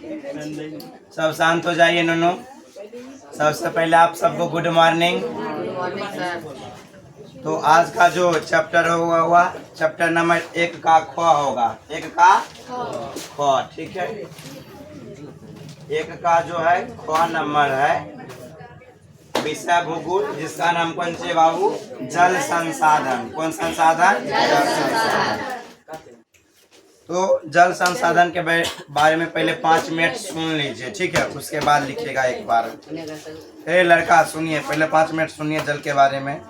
सब शांत हो जाइए नूनू। सबसे पहले आप सबको गुड मॉर्निंग। तो आज का जो चैप्टर हुआ चैप्टर नंबर 1 का ख होगा। 1 का ख, ठीक है। 1 का जो है ख नंबर है विषय भूगोल, जिसका नाम कौन से बाबू? जल संसाधन। कौन संसाधन? जल संसाधन। तो जल संसाधन के बारे में पहले 5 मिनट सुन लीजिए, ठीक है। उसके बाद लिखिएगा एक बार। लड़का सुनिए, पहले 5 मिनट सुनिए जल के बारे में।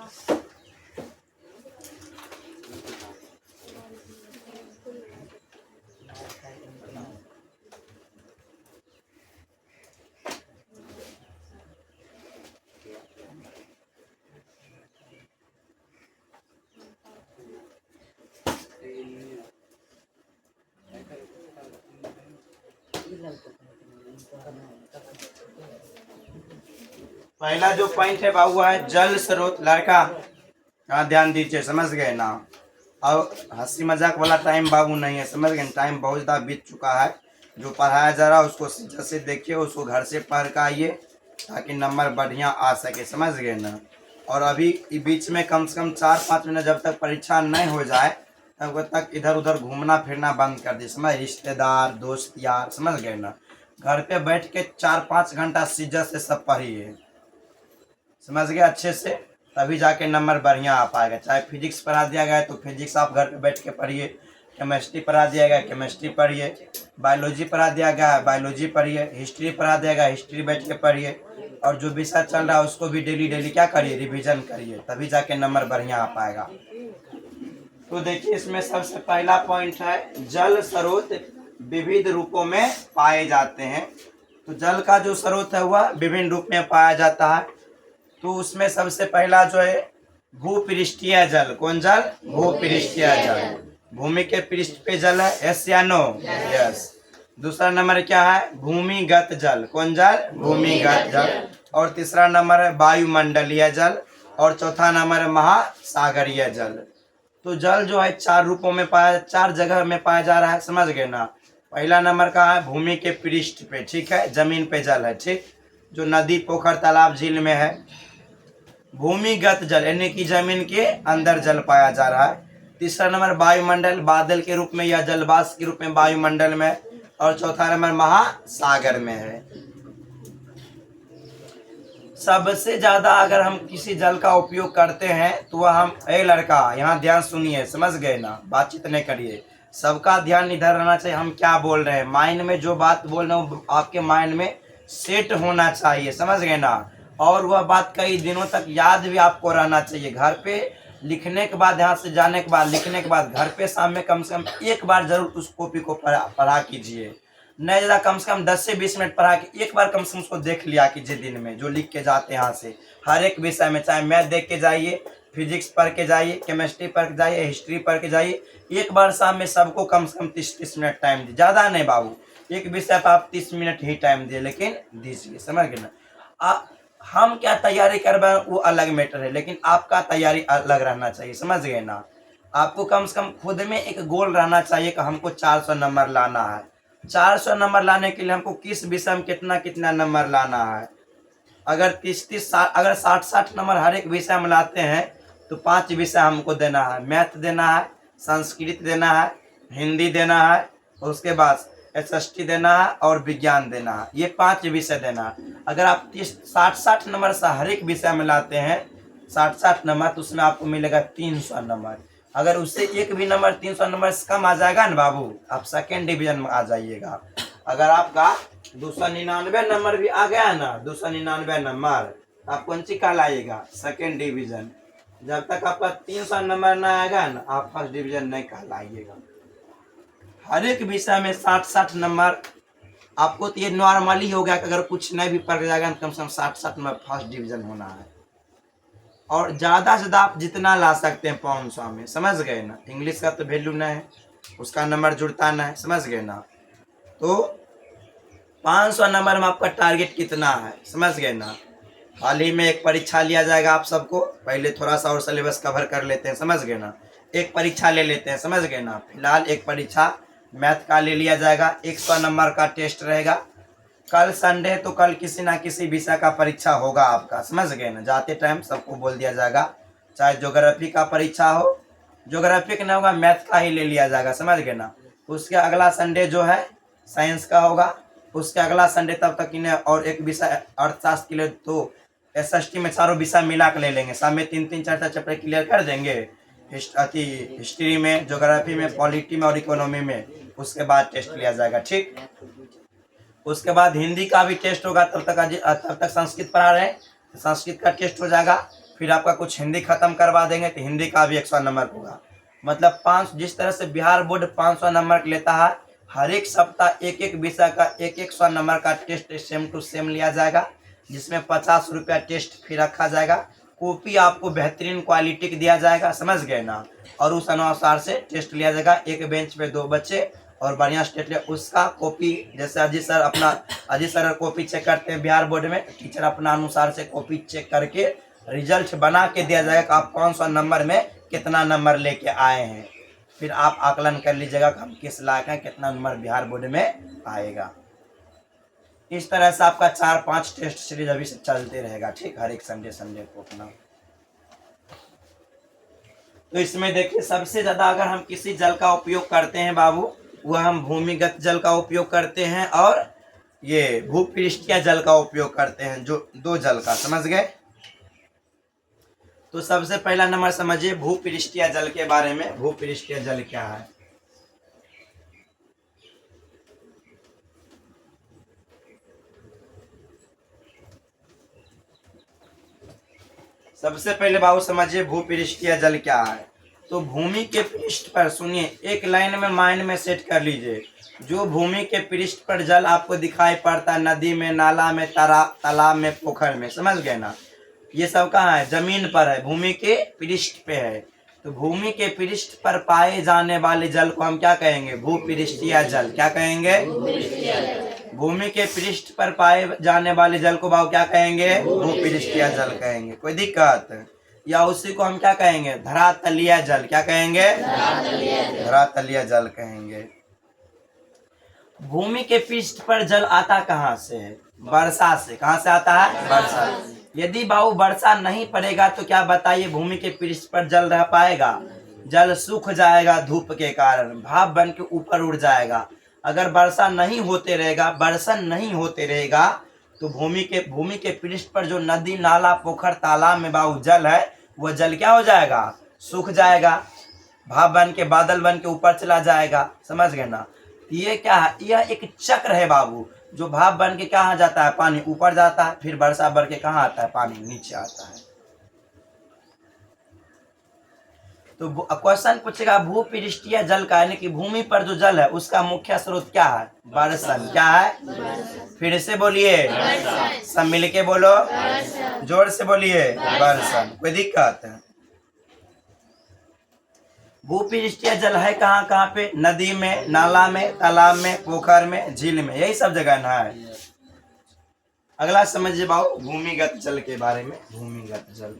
पहला जो पॉइंट है बाबू है जल स्रोत। लड़का ध्यान दीजिए, समझ गए ना? अब हंसी मजाक वाला टाइम बाबू नहीं है, समझ गए? टाइम बहुत ज़्यादा बीत चुका है। जो पढ़ाया जा रहा है उसको सीधा से देखिए, उसको घर से पढ़ कर आइए ताकि नंबर बढ़िया आ सके, समझ गए ना? और अभी बीच में कम से कम 4-5 मिनट जब तक परीक्षा नहीं हो जाए तब तक इधर उधर घूमना फिरना बंद कर दी, समझ? रिश्तेदार दोस्त यार, समझ गए ना? घर पे बैठ के 4-5 घंटा सीधा से सब पढ़िए, समझ गए अच्छे से, तभी जाके नंबर बढ़िया आ पाएगा। चाहे फिजिक्स पढ़ा दिया गया है तो फिजिक्स आप घर पे बैठ के पढ़िए, केमिस्ट्री पढ़ा दिया गया केमिस्ट्री पढ़िए, बायोलॉजी पढ़ा दिया गया है बायोलॉजी पढ़िए, हिस्ट्री पढ़ा दिया गया हिस्ट्री बैठ के पढ़िए, और जो विषय चल रहा है उसको भी डेली डेली क्या करिए? रिवीजन करिए, तभी जाके नंबर बढ़िया आ पाएगा। तो देखिए इसमें सबसे पहला पॉइंट है जल स्रोत विविध रूपों में पाए जाते हैं। तो जल का जो स्रोत है वह विभिन्न रूप में पाया जाता है। तो उसमें सबसे पहला जो है भूपृष्ठीय जल। कौन जल? भूपृष्ठीय जल। भूमि के पृष्ठ पे जल है, यस या नो? यस। दूसरा नंबर क्या है? भूमिगत जल। कौन जल? भूमिगत जल। और तीसरा नंबर है वायुमंडलीय जल। और चौथा नंबर है महासागरीय जल। तो जल जो है 4 रूपों में पाया, 4 जगह में पाया जा रहा है, समझ गए ना? पहला नंबर का है भूमि के पृष्ठ पे, ठीक है, जमीन पे जल है, ठीक, जो नदी पोखर तालाब झील में है। भूमिगत जल यानी कि जमीन के अंदर जल पाया जा रहा है। तीसरा नंबर वायुमंडल, बादल के रूप में या जलवाष्प के रूप में वायुमंडल में। और चौथा नंबर महासागर में है। सबसे ज्यादा अगर हम किसी जल का उपयोग करते हैं तो वह हम, लड़का यहाँ ध्यान सुनिए, समझ गए ना? बातचीत नहीं करिए, सबका ध्यान इधर रहना चाहिए। हम क्या बोल रहे हैं, माइंड में जो बात बोल रहे हो आपके माइंड में सेट होना चाहिए, समझ गए ना? और वह बात कई दिनों तक याद भी आपको रहना चाहिए। घर पे लिखने के बाद, यहाँ से जाने के बाद, लिखने के बाद घर पे शाम में कम से कम एक बार जरूर उस कॉपी को पढ़ा कीजिए। नहीं ज़्यादा कम से कम 10 से 20 मिनट पढ़ा के एक बार कम से कम उसको देख लिया कीजिए दिन में, जो लिख के जाते हैं यहाँ से हर एक विषय में। चाहे मैथ देख के जाइए, फिजिक्स पढ़ के जाइए, केमिस्ट्री पढ़ के जाइए, हिस्ट्री पढ़ के जाइए। एक बार शाम में सबको कम से कम 30-30 मिनट टाइम दीजिए, ज़्यादा नहीं बाबू, एक विषय पर आप 30 मिनट ही टाइम दिए, लेकिन दीजिए, समझ गए ना? हम क्या तैयारी कर रहे हैं वो अलग मैटर है, लेकिन आपका तैयारी अलग रहना चाहिए, समझ गए ना? आपको कम से कम खुद में एक गोल रहना चाहिए कि हमको 400 नंबर लाना है। 400 नंबर लाने के लिए हमको किस विषय में कितना कितना नंबर लाना है। अगर 30-30 अगर 60-60 नंबर हर एक विषय में लाते हैं तो 5 विषय हमको देना है। मैथ देना है, संस्कृत देना है, हिंदी देना है, उसके बाद SST देना है और विज्ञान देना है। ये 5 विषय देना है। अगर आप 60-60 नंबर से हर एक विषय में लाते हैं 60-60 नंबर, तो उसमें आपको मिलेगा 300 नंबर। अगर उससे एक भी नंबर 300 नंबर से कम आ जाएगा ना बाबू, आप सेकेंड डिवीजन में आ जाइएगा। अगर आपका 299 नंबर भी आ गया ना, 299 नंबर, आप कौन सी कहलाइएगा? Second division. जब तक आपका 300 नंबर ना आएगा ना, आप फर्स्ट डिवीजन नहीं कहलाइएगा। हर एक विषय में 60-60 नंबर आपको, तो ये नॉर्मली हो गया कि अगर कुछ नहीं भी पढ़ जाएगा तो कम से कम 60-60 नंबर फर्स्ट डिवीजन होना है। और ज़्यादा से ज़्यादा आप जितना ला सकते हैं 500 में, समझ गए ना? इंग्लिश का तो वैल्यू नहीं है, उसका नंबर जुड़ता नहीं है, समझ गए ना? तो 500 नंबर में आपका टारगेट कितना है, समझ गए ना? हाल ही में एक परीक्षा लिया जाएगा आप सबको, पहले थोड़ा सा और सिलेबस कवर कर लेते हैं, समझ गए ना? एक परीक्षा ले लेते हैं, समझ गए ना? फिलहाल एक परीक्षा मैथ का ले लिया जाएगा, 100 नंबर का टेस्ट रहेगा। कल संडे है तो कल किसी ना किसी विषय का परीक्षा होगा आपका, समझ गए ना। जाते टाइम सबको बोल दिया जाएगा, चाहे ज्योग्राफी का परीक्षा हो, ज्योग्राफी का नहीं होगा मैथ का ही ले लिया जाएगा, समझ गए ना। उसके अगला संडे जो है साइंस का होगा, उसके अगला संडे तब तक इन्हें और एक विषय अर्थशास्त्र के लिए तो एसएसटी में चारों विषय मिला के ले लेंगे। शाम में 3-3 4-4 चैप्टर क्लियर कर देंगे, हिस्ट्री में, ज्योग्राफी में, पॉलिटी में और इकोनॉमी में। उसके बाद टेस्ट लिया जाएगा, ठीक। उसके बाद हिंदी का भी टेस्ट होगा, तब तक संस्कृत पढ़ा रहे हैं तो संस्कृत का टेस्ट हो जाएगा। फिर आपका कुछ हिंदी खत्म करवा देंगे तो हिंदी का भी 100 नंबर होगा। मतलब 5, जिस तरह से बिहार बोर्ड 500 नंबर लेता है, हर एक सप्ताह एक एक विषय का 100 नंबर का टेस्ट सेम टू सेम लिया जाएगा, जिसमें 50 रुपया टेस्ट फी रखा जाएगा। कॉपी आपको बेहतरीन क्वालिटी की दिया जाएगा, समझ गए ना। और उस अनुसार से टेस्ट लिया जाएगा, एक बेंच पे 2 बच्चे और बढ़िया स्टेट ले उसका कॉपी। जैसे अजीत सर कॉपी चेक करते हैं बिहार बोर्ड में, टीचर अपना अनुसार से कॉपी चेक करके रिजल्ट बना के दिया जाएगा कि आप 500 नंबर में कितना नंबर लेके आए हैं। फिर आप आकलन कर लीजिएगा कि हम किस लायक हैं, कितना नंबर बिहार बोर्ड में आएगा। इस तरह से आपका 4-5 टेस्ट सीरीज अभी से चलते रहेगा, ठीक, हर एक संडे को अपना। तो इसमें देखिए सबसे ज्यादा अगर हम किसी जल का उपयोग करते हैं बाबू, वह हम भूमिगत जल का उपयोग करते हैं और ये भूपृष्ठीय जल का उपयोग करते हैं, जो 2 जल का, समझ गए। तो सबसे पहला नंबर समझिए भूपृष्ठीय जल के बारे में। भूपृष्ठीय जल क्या है? सबसे पहले बाबू समझिए भूपृष्ठीय जल क्या है। तो भूमि के पृष्ठ पर, सुनिए एक लाइन में माइंड में सेट कर लीजिए, जो भूमि के पृष्ठ पर जल आपको दिखाई पड़ता है, नदी में, नाला में, तालाब में, पोखर में, समझ गए ना। ये सब कहाँ है? जमीन पर है, भूमि के पृष्ठ पे है। तो भूमि के पृष्ठ पर पाए जाने वाले जल को हम क्या कहेंगे? भूपृष्ठीय जल। क्या कहेंगे? भूमि के पृष्ठ पर पाए जाने वाले जल को बाबू क्या कहेंगे? भूपृष्ठीय जल कहेंगे। कोई दिक्कत? या उसी को हम क्या कहेंगे? धरातलीय जल। क्या कहेंगे? धरातलीय जल कहेंगे। भूमि के पृष्ठ पर जल आता कहाँ से? वर्षा से। कहाँ से आता है? वर्षा। यदि बाबू वर्षा नहीं पड़ेगा तो क्या बताइए भूमि के पृष्ठ पर जल रह पाएगा? जल सूख जाएगा, धूप के कारण भाप बन के ऊपर उड़ जाएगा। अगर वर्षा नहीं होते रहेगा, बरसन नहीं होते रहेगा, तो भूमि के पृष्ठ पर जो नदी, नाला, पोखर, तालाब में बाबू जल है, वह जल क्या हो जाएगा? सूख जाएगा, भाप बन के, बादल बन के ऊपर चला जाएगा, समझ गए ना। ये क्या है? यह एक चक्र है बाबू, जो भाप बन के कहाँ जाता है? पानी ऊपर जाता है, फिर वर्षा बढ़ के कहाँ आता है? पानी नीचे आता है। तो क्वेश्चन पूछेगा भूपृष्ठीय जल का, यानी कि भूमि पर जो जल है उसका मुख्य स्रोत क्या है? बरसन। क्या है? फिर से बोलिए, सब मिल के बोलो, जोर से बोलिए, बरसन। कोई दिक्कत है? भूपृष्ठीय जल है कहाँ कहाँ पे? नदी में, नाला में, तालाब में, पोखर में, झील में, यही सब जगह ना है। अगला समझिए बाबू भूमिगत जल के बारे में। भूमिगत जल,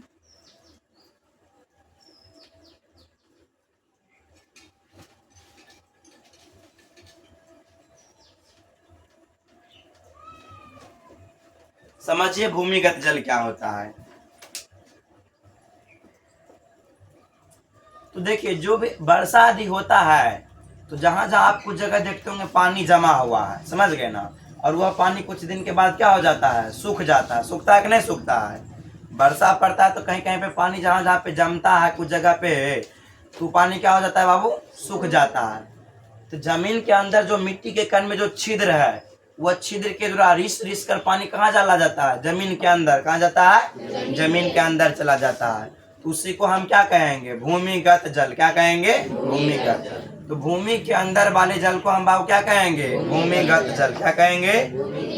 समझिए भूमिगत जल क्या होता है। तो देखिए जो भी वर्षा आदि होता है, तो जहां जहां आप कुछ जगह देखते होंगे पानी जमा हुआ है, समझ गए ना, और वह पानी कुछ दिन के बाद क्या हो जाता है? सूख जाता है। सूखता है कि नहीं सूखता है? वर्षा पड़ता है तो कहीं कहीं पे पानी जहां जहां पे जमता है कुछ जगह पे, तो पानी क्या हो जाता है बाबू? सूख जाता है। तो जमीन के अंदर जो मिट्टी के कण में जो छिद्र है, वह छिद्र के द्वारा रिस रिस कर पानी कहाँ चला जाता है? जमीन के अंदर। कहाँ जाता है? जमीन के अंदर चला जाता है। तो उसी को हम क्या कहेंगे? भूमिगत जल। क्या कहेंगे? भूमिगत। तो भूमि के अंदर वाले जल को हम बाबू क्या कहेंगे? भूमिगत जल। क्या कहेंगे?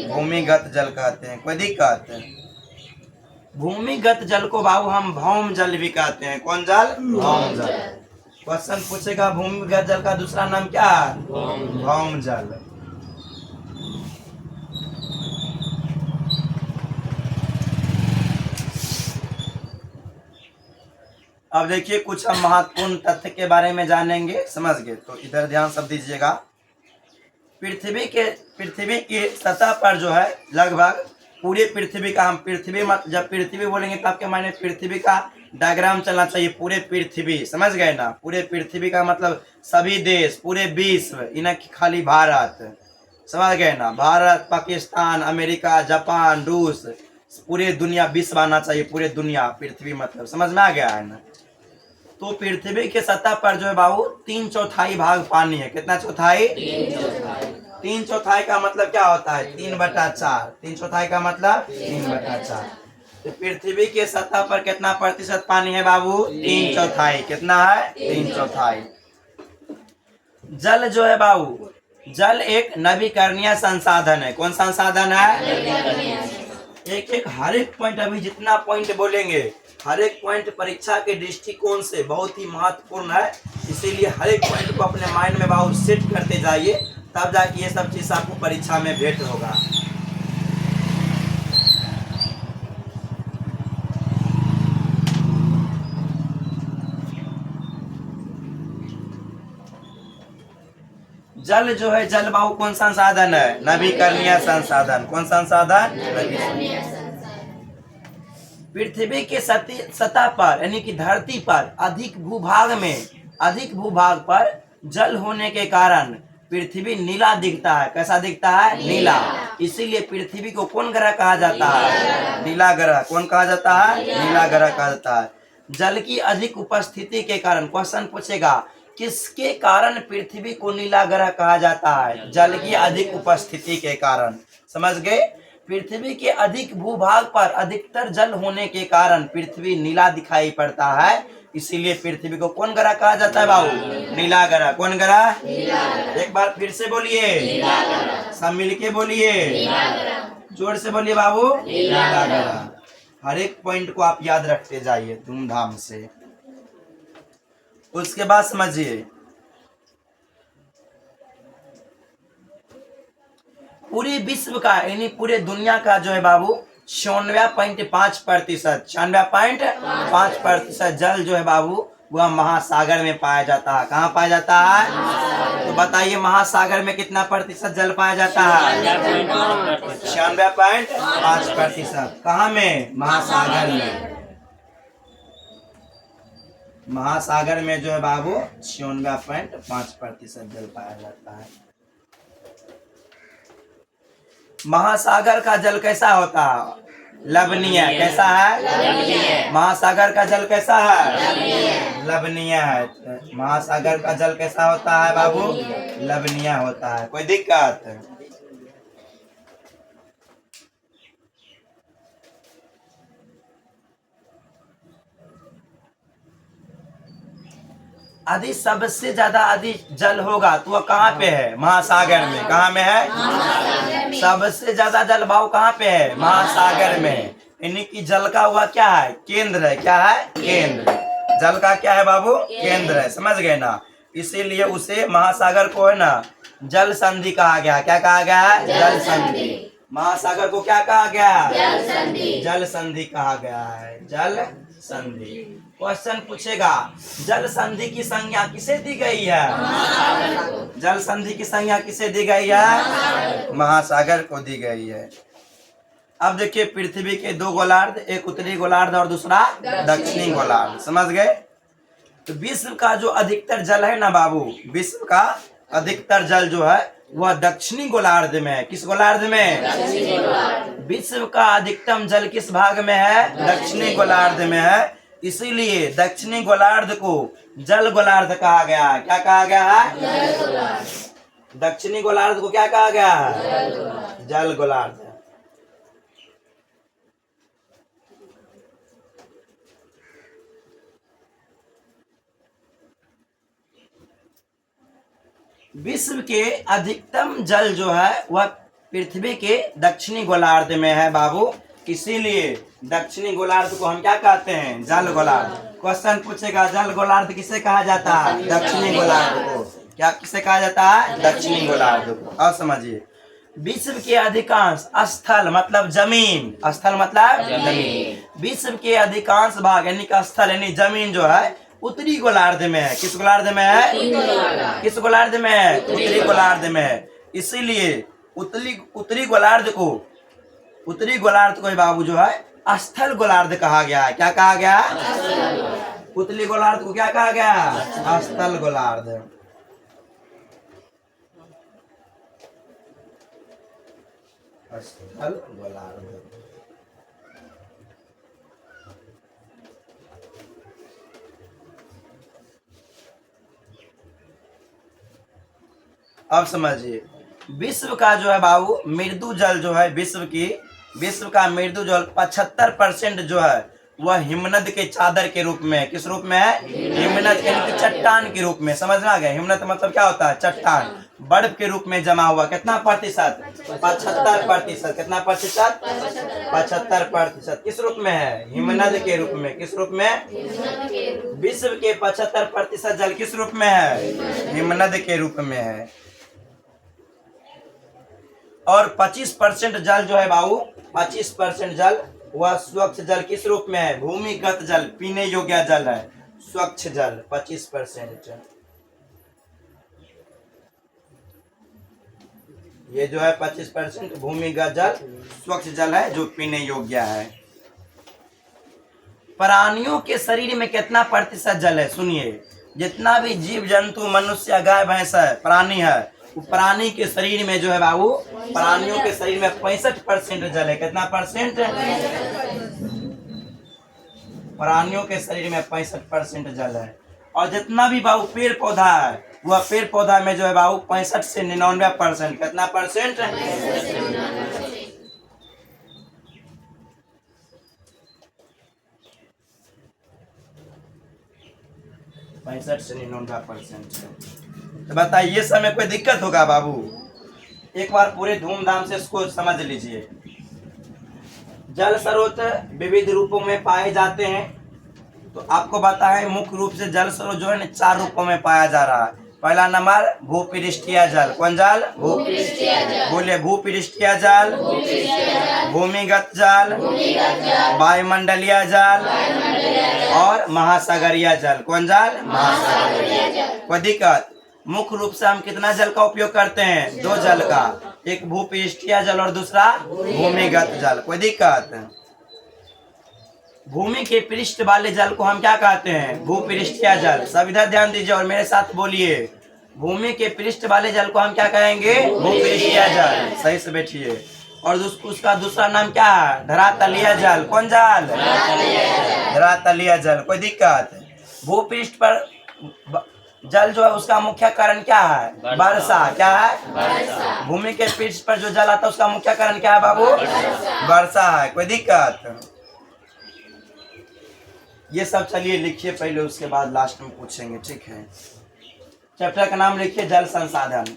भूमिगत जल कहते हैं। कोई दिक्कत? भूमिगत जल को बाबू हम भौम जल भी कहते हैं। कौन जल? भौम जल। क्वेश्चन पूछेगा भूमिगत जल का दूसरा नाम क्या है? भौम जल। अब देखिए कुछ हम महत्वपूर्ण तथ्य के बारे में जानेंगे, समझ गए? तो इधर ध्यान सब दीजिएगा। पृथ्वी की सतह पर जो है लगभग पूरे पृथ्वी का, हम पृथ्वी जब पृथ्वी बोलेंगे तो आपके मायने पृथ्वी का डायग्राम चलना चाहिए। पूरे पृथ्वी, समझ गए ना, पूरे पृथ्वी का मतलब सभी देश, पूरे विश्व, इन्हें खाली भारत, समझ गए ना, भारत, पाकिस्तान, अमेरिका, जापान, रूस, पूरे दुनिया विश्व आना चाहिए, पूरे दुनिया, पृथ्वी मतलब, समझ में आ गया है ना। तो पृथ्वी के सतह पर जो है बाबू 3/4 भाग पानी है। कितना चौथाई? 3/4 का मतलब क्या होता है? 3/4। 3/4 का मतलब 3/4। तो पृथ्वी के सतह पर कितना प्रतिशत पानी है बाबू? 3/4। कितना है? 3/4। जल जो है बाबू, जल एक नवीकरणीय संसाधन है। कौन संसाधन है? एक हर एक पॉइंट, अभी जितना पॉइंट बोलेंगे हर एक पॉइंट परीक्षा के दृष्टिकोण से बहुत ही महत्वपूर्ण है। इसीलिए हर एक पॉइंट को अपने माइंड में बाबू सेट करते जाइए, तब जाके ये सब चीज आपको परीक्षा में भेंट होगा। जल जो है, जल बाबू कौन संसाधन है? नवीकरणीय संसाधन। कौन संसाधन? नवीकरणीय संसाधन। पृथ्वी के सतह पर यानी कि धरती पर अधिक भूभाग पर जल होने के कारण पृथ्वी नीला दिखता है। कैसा दिखता है? नीला। इसीलिए पृथ्वी को कौन ग्रह कहा जाता है? नीला ग्रह। कौन कहा जाता है? नीला ग्रह कहा जाता है। जल की अधिक उपस्थिति के कारण, क्वेश्चन पूछेगा किसके कारण पृथ्वी को नीला ग्रह कहा जाता है? जल की अधिक उपस्थिति के कारण। समझ गए? पृथ्वी के अधिक भूभाग पर अधिकतर जल होने के कारण पृथ्वी नीला दिखाई पड़ता है। इसीलिए पृथ्वी को कौन ग्रह कहा जाता है बाबू? नीला ग्रह। कौन ग्रह? एक बार फिर से बोलिए, सब मिलके बोलिए, जोर से बोलिए बाबू, नीला ग्रह। हर एक पॉइंट को आप याद रखते जाइए धूमधाम से। उसके बाद समझिए, पूरे विश्व का यानी पूरे दुनिया का जो है बाबू 96.5%, 96.5% जल जो है बाबू वह महासागर में पाया जाता है। कहाँ पाया जाता है? तो बताइए, महासागर में कितना प्रतिशत जल पाया जाता है? 96.5%। कहाँ में? महासागर में। महासागर में जो है बाबू 96.5% जल पाया जाता है। महासागर का जल कैसा होता है? लवणीय। कैसा है? लवणीय। महासागर का जल कैसा है? लवणीय है। महासागर का जल कैसा होता है बाबू? लवणीय होता है। कोई दिक्कत? अधिक, सबसे ज्यादा अधिक जल होगा तो वह कहाँ पे है? महासागर में। कहाँ में है? सबसे ज्यादा जल भाव कहाँ पे है? महासागर में। यानी कि जल का हुआ क्या है? केंद्र है। क्या है? केंद्र। जल का क्या है बाबू? केंद्र है। समझ गए ना? इसीलिए उसे महासागर को है ना जल संधि कहा गया। क्या कहा गया है? जल संधि। महासागर को क्या कहा गया है? जल संधि। जल संधि कहा गया है। जल संधि। क्वेश्चन पूछेगा, जल संधि की संज्ञा किसे दी गई है? जल संधि की संज्ञा किसे दी गई है? महासागर को दी गई है। अब देखिए, पृथ्वी के 2 गोलार्ध, एक उत्तरी गोलार्ध और दूसरा दक्षिणी गोलार्ध। समझ गए? तो विश्व का जो अधिकतर जल है ना बाबू, विश्व का अधिकतर जल जो है वह दक्षिणी गोलार्ध में है। किस गोलार्ध में? विश्व का अधिकतम जल किस भाग में है? दक्षिणी गोलार्ध में है। इसीलिए दक्षिणी गोलार्ध को जल गोलार्ध कहा गया है। क्या कहा गया है? दक्षिणी गोलार्ध को क्या कहा गया है? जल गोलार्ध। विश्व के अधिकतम जल जो है वह पृथ्वी के दक्षिणी गोलार्ध में है बाबू। इसीलिए दक्षिणी गोलार्ध को हम क्या कहते हैं? जल गोलार्ध। क्वेश्चन पूछेगा, जल गोलार्ध किसे कहा जाता है? दक्षिणी गोलार्ध को। क्या किसे कहा जाता है? दक्षिणी गोलार्ध को। अब समझिए, विश्व के अधिकांश स्थल मतलब जमीन, स्थल मतलब जमीन, विश्व के अधिकांश भाग यानी कि स्थल यानी जमीन जो है उत्तरी गोलार्ध में है। किस गोलार्ध में है? किस गोलार्ध में है? उत्तरी गोलार्ध में है। इसीलिए उत्तरी गोलार्ध को ही बाबू जो है स्थल गोलार्ध कहा गया है। क्या कहा गया है? उत्तरी गोलार्ध को क्या कहा गया है? स्थल गोलार्ध। स्थल गोलार्ध। अब समझिए, विश्व का जो है बाबू मृदु जल जो है विश्व का मृदु जल 75% जो है वह हिमनद के चादर के रूप में, किस रूप में है? हिमनद यानी कि चट्टान के रूप में। समझना गया? हिमनद मतलब क्या होता है? चट्टान। बर्फ के रूप में जमा हुआ। कितना प्रतिशत? 75%। कितना प्रतिशत? 75%। किस रूप में है? हिमनद के रूप में। किस रूप में? विश्व के 75% जल किस रूप में है? हिमनद के रूप में है। और 25% जल जो है बाबू, 25% जल वह स्वच्छ जल किस रूप में है? भूमिगत जल, पीने योग्य जल है, स्वच्छ जल 25%। ये जो है 25% भूमिगत जल स्वच्छ जल है जो पीने योग्य है। प्राणियों के शरीर में कितना प्रतिशत जल है? सुनिए, जितना भी जीव जंतु, मनुष्य, गाय, भैंस है, प्राणी है, प्राणी के शरीर में जो है बाबू, प्राणियों के शरीर में 65% जल है। कितना परसेंट? प्राणियों के शरीर में 65% जल है। और जितना भी बाबू पेड़ पौधा है, वह पेड़ पौधा में जो है बाबू 65 से 99%। कितना परसेंट? 65 से 99%। तो बताइए, ये समय कोई दिक्कत होगा बाबू? एक बार पूरे धूमधाम से इसको समझ लीजिए। जल स्रोत विविध रूपों में पाए जाते हैं। तो आपको बताएं, मुख्य रूप से जल स्रोत जो है 4 रूपों में पाया जा रहा है। पहला नंबर भूपृष्ठीय जल। कौन जल? बोले, भूपृष्ठीय जल, भूमिगत जल, वायुमंडलीय जल और महासागरीय जल। कौन जल? महासागरीय जल। कोई दिक्कत? मुख्य रूप से हम कितना जल का उपयोग करते हैं? 2 जल का, एक भूपृष्ठीय जल और दूसरा भूमिगत जल। कोई दिक्कत? भूमि के पृष्ठ वाले जल को हम क्या कहते हैं? भूपृष्ठीय जल। सब इधर ध्यान दीजिए और मेरे साथ बोलिए, भूमि के पृष्ठ वाले जल को हम क्या कहेंगे? भूपृष्ठीय जल। सही से बैठिए। और उसका दूसरा नाम क्या है? धरातलीय जल। कौन जल? धरातलीय जल। कोई दिक्कत? भूपृष्ठ पर जल जो है उसका मुख्य कारण क्या है? वर्षा। क्या है? भूमि के पृष्ठ पर जो जल आता है उसका मुख्य कारण क्या है बाबू? वर्षा है। कोई दिक्कत? ये सब चलिए लिखिए पहले, उसके बाद लास्ट में पूछेंगे, ठीक है? चैप्टर का नाम लिखिए जल संसाधन।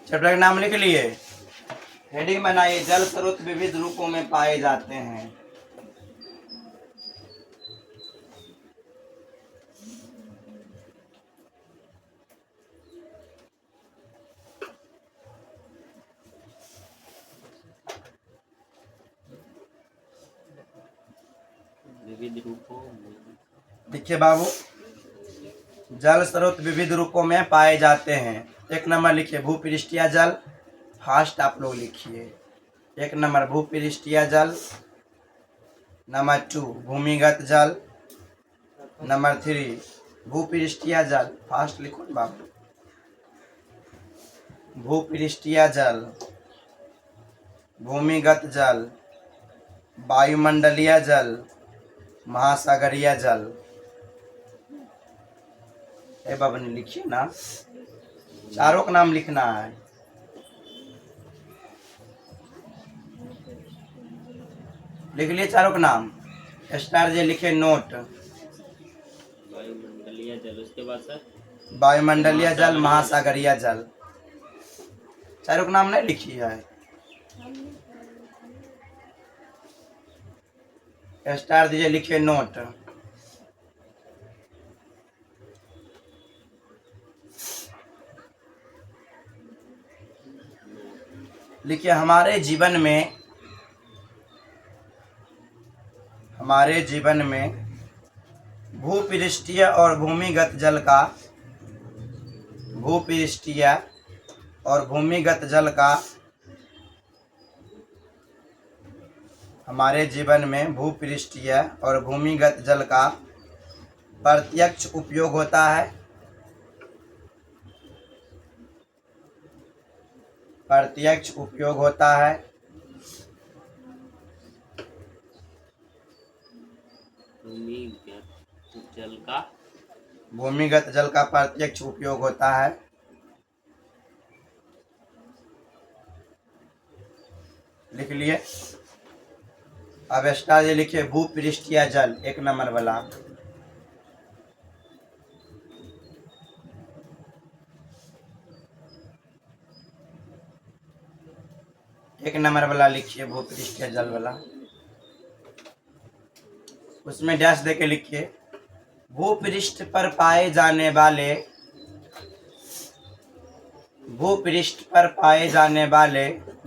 चैप्टर का नाम लिख लिए, हेडिंग बनाइए, जल स्रोत विविध रूपों में पाए जाते हैं। विविध रूपों। देखिए बाबू, जल स्रोत विविध रूपों में पाए जाते हैं। एक नंबर लिखिए भूपृष्ठीय जल, फास्ट आप लोग लिखिए। एक नंबर भूपृष्ठीय जल, नंबर 2 भूमिगत जल, नंबर 3 भूपृष्ठीय जल। फास्ट लिखो बाबू। भूपृष्ठीय जल, भूमिगत जल, वायुमंडलीय जल, महासागरीय जल। ए बाबा ने लिखिए ना, चारों का नाम लिखना है। लिख लिए चारों का नाम। स्टार जे लिखे नोट। वायुमंडलीय जल, उसके बाद सर वायुमंडलीय जल, महासागरीय जल। चारों का नाम नहीं लिखी है? स्टार दीजिए, लिखिए नोट। लिखिए हमारे जीवन में भूपृष्ठीय और भूमिगत जल का हमारे जीवन में भूपृष्ठीय और भूमिगत जल का प्रत्यक्ष उपयोग होता है। भूमिगत जल का प्रत्यक्ष उपयोग होता है। लिख लिए। अब स्टार ये लिखिए भूपृष्ठीय जल, 1 नंबर वाला। एक नंबर वाला लिखिए भूपृष्ठीय जल वाला, उसमें डैश देके लिखिए भूपृष्ठ पर पाए जाने वाले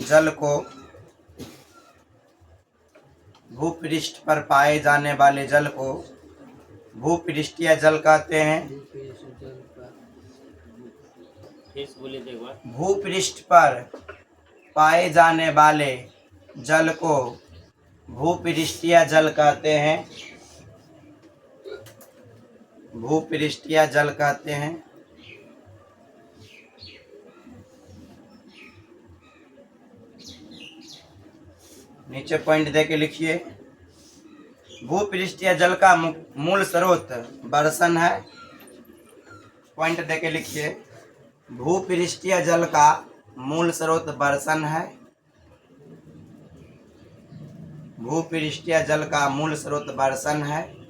जल को भूपृष्ठीय जल कहते हैं। बोले थे एक बार। भूपृष्ठ पर पाए जाने वाले जल को भूपृष्ठीय जल कहते हैं। भूपृष्ठीय जल कहते हैं। नीचे पॉइंट देके लिखिए भूपृष्ठीय जल का मूल स्रोत बरसन है। पॉइंट देके लिखिए भूपृष्ठीय जल का मूल स्रोत बरसन है। भूपृष्ठीय जल का मूल स्रोत बरसन है।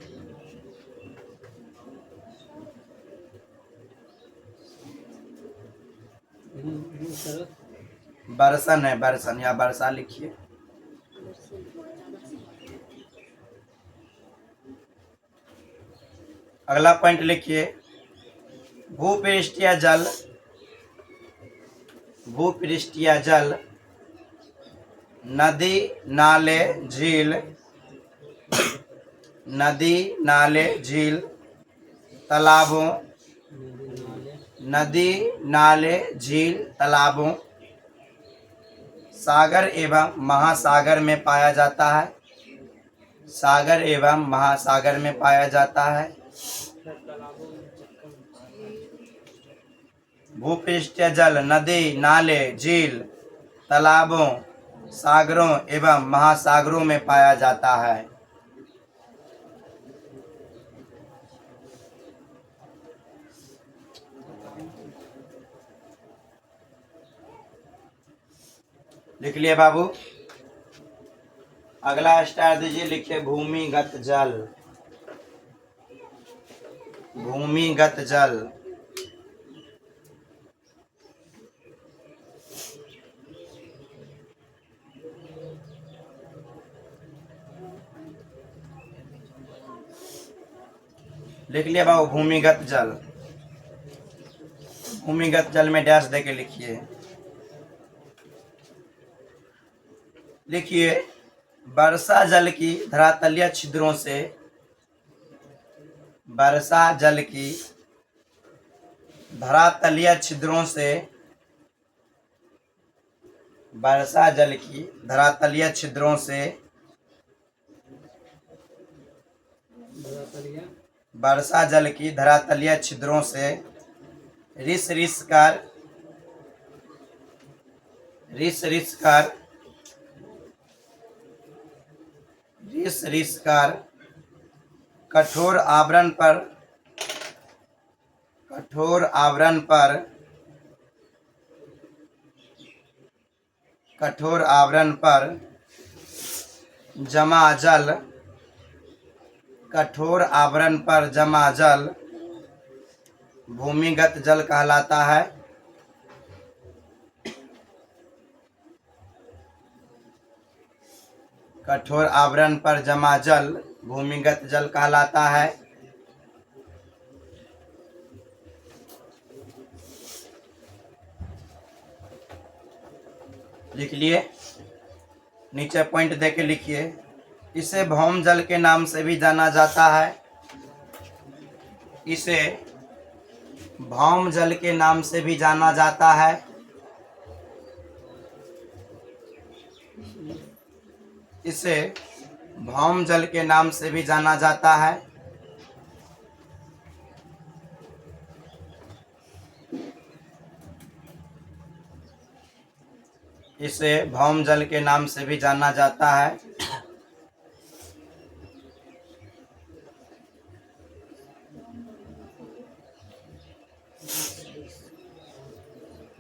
बरसन है, बरसन या बरसा लिखिए। अगला पॉइंट लिखिए भूपृष्ठीय जल नदी नाले झील तालाबों सागर एवं महासागर में पाया जाता है। भूपृष्ठीय जल नदी नाले झील तालाबों सागरों एवं महासागरों में पाया जाता है। लिख लिए बाबू। अगला स्टार दीजिए, लिखिए भूमिगत जल। लिख लिया बाबू भूमिगत जल में डैश देके लिखिए। लिखिए वर्षा जल की धरातलीय छिद्रों से रिस रिस कर कठोर आवरण पर जमा जल भूमिगत जल कहलाता है। कठोर आवरण पर जमा जल भूमिगत जल कहलाता है। लिख लिए, नीचे पॉइंट दे के लिखिए। इसे भौम जल के नाम से भी जाना जाता है। इसे भौम जल के नाम से भी जाना जाता है। इसे भौम जल के नाम से भी जाना जाता है। इसे भौम जल के नाम से भी जाना जाता है।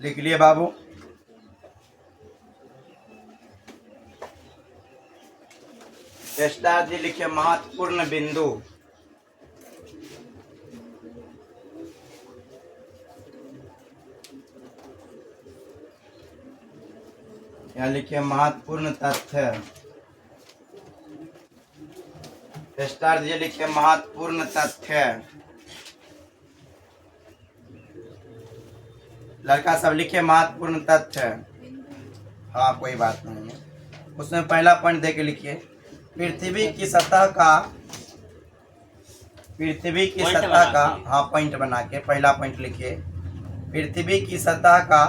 लिख लिए बाबू। स्टार जी लिखे महत्वपूर्ण बिंदु। यहाँ लिखिए महत्वपूर्ण तथ्य। स्टार जी लिखिए महत्वपूर्ण तथ्य। लड़का सब लिखे महत्वपूर्ण तथ्य। हाँ कोई बात नहीं है। उसमें पहला पॉइंट दे के लिखिए। पृथ्वी की सतह का हाँ पॉइंट बना के पहला पॉइंट लिखिए। पृथ्वी की सतह का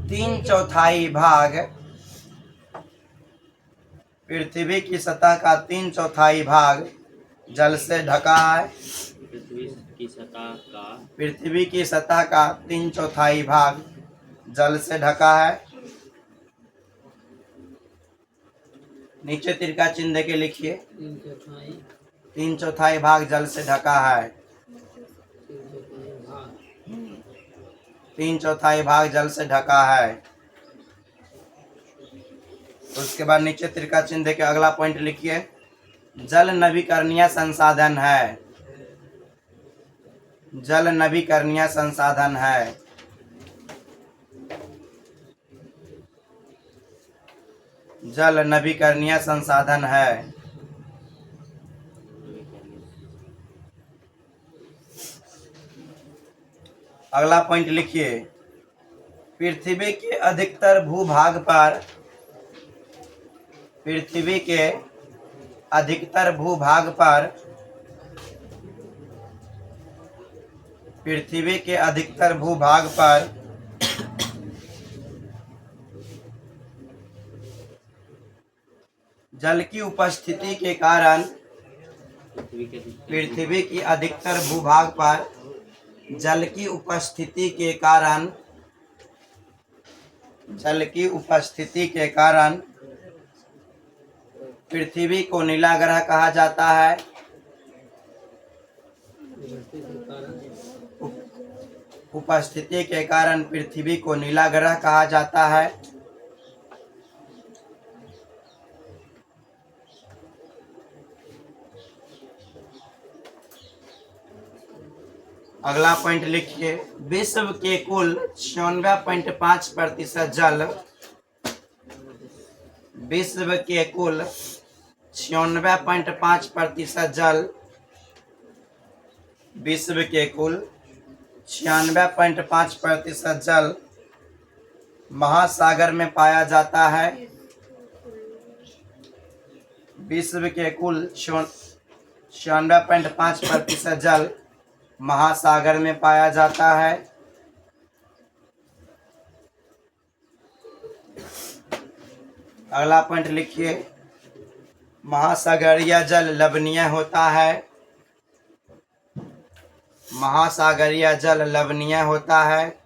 3/4 भाग, पृथ्वी की सतह का 3/4 भाग जल से ढका है। पृथ्वी की सतह का 3/4 भाग जल से ढका है। नीचे तिरका चिन्ह दे के लिखिए। 3/4 भाग जल से ढका है। 3/4 भाग जल से ढका है। उसके बाद नीचे तिरका चिन्ह दे के अगला पॉइंट लिखिए। जल नवीकरणीय संसाधन है। जल नवीकरणीय संसाधन है। जल नवीकरणीय संसाधन है। अगला पॉइंट लिखिए। पृथ्वी के अधिकतर भूभाग पर, पृथ्वी के अधिकतर भूभाग पर, पृथ्वी के अधिकतर भूभाग पर जल की उपस्थिति के कारण, पृथ्वी की अधिकतर भूभाग पर जल की उपस्थिति के कारण, जल की उपस्थिति के कारण पृथ्वी को नीला ग्रह कहा जाता है। उपस्थिति के कारण पृथ्वी को नीला ग्रह कहा जाता है। अगला पॉइंट लिखिए। विश्व के कुल 96.5% जल, विश्व के कुल 96.5% जल, विश्व के कुल 96.5% जल महासागर में पाया जाता है। विश्व के कुल 96.5% जल महासागर में पाया जाता है। अगला पॉइंट लिखिए। महासागरीय जल लवणीय होता है। महासागरीय जल लवणीय होता है।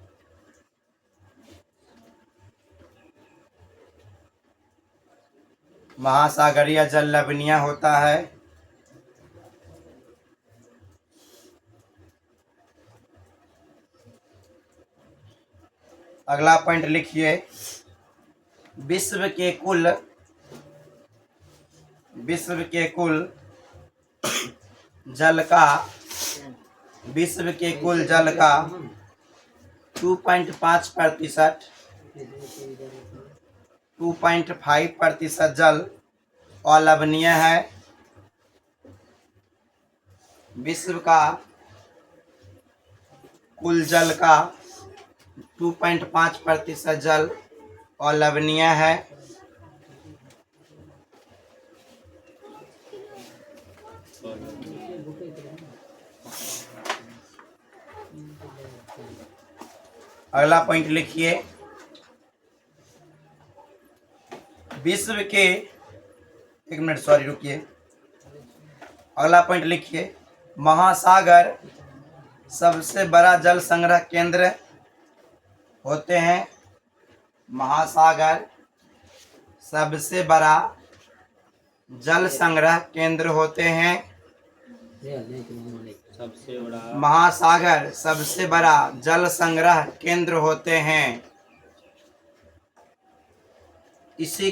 महासागरीय जल लवणीय होता है। अगला पॉइंट लिखिए। विश्व के कुल 2.5% 2.5% जल अलवणीय है। विश्व का कुल जल का 2.5% जल अलवणीय है। अगला पॉइंट लिखिए, विश्व के, एक मिनट सॉरी रुकिए, अगला पॉइंट लिखिए, महासागर सबसे बड़ा जल संग्रह केंद्र होते हैं। महासागर सबसे बड़ा जल संग्रह केंद्र होते हैं। सबसे बड़ा महासागर सबसे बड़ा जल संग्रह केंद्र होते हैं। इसी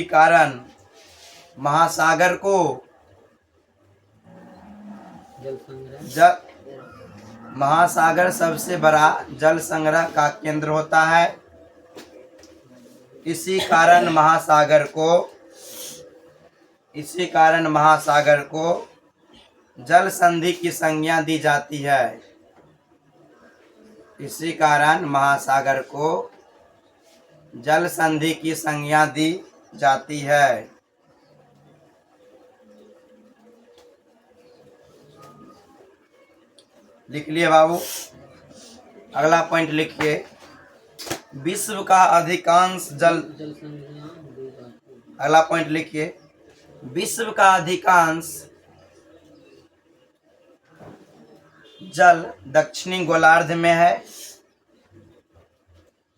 कारण महासागर को महासागर सबसे बड़ा जल संग्रह का केंद्र होता है। इसी कारण महासागर को जल संधि की संज्ञा दी जाती है। इसी कारण महासागर को जल संधि की संज्ञा दी जाती है। लिख लिए बाबू। अगला पॉइंट लिखिए, विश्व का अधिकांश जल, अगला पॉइंट लिखिए, विश्व का अधिकांश जल दक्षिणी गोलार्ध में है।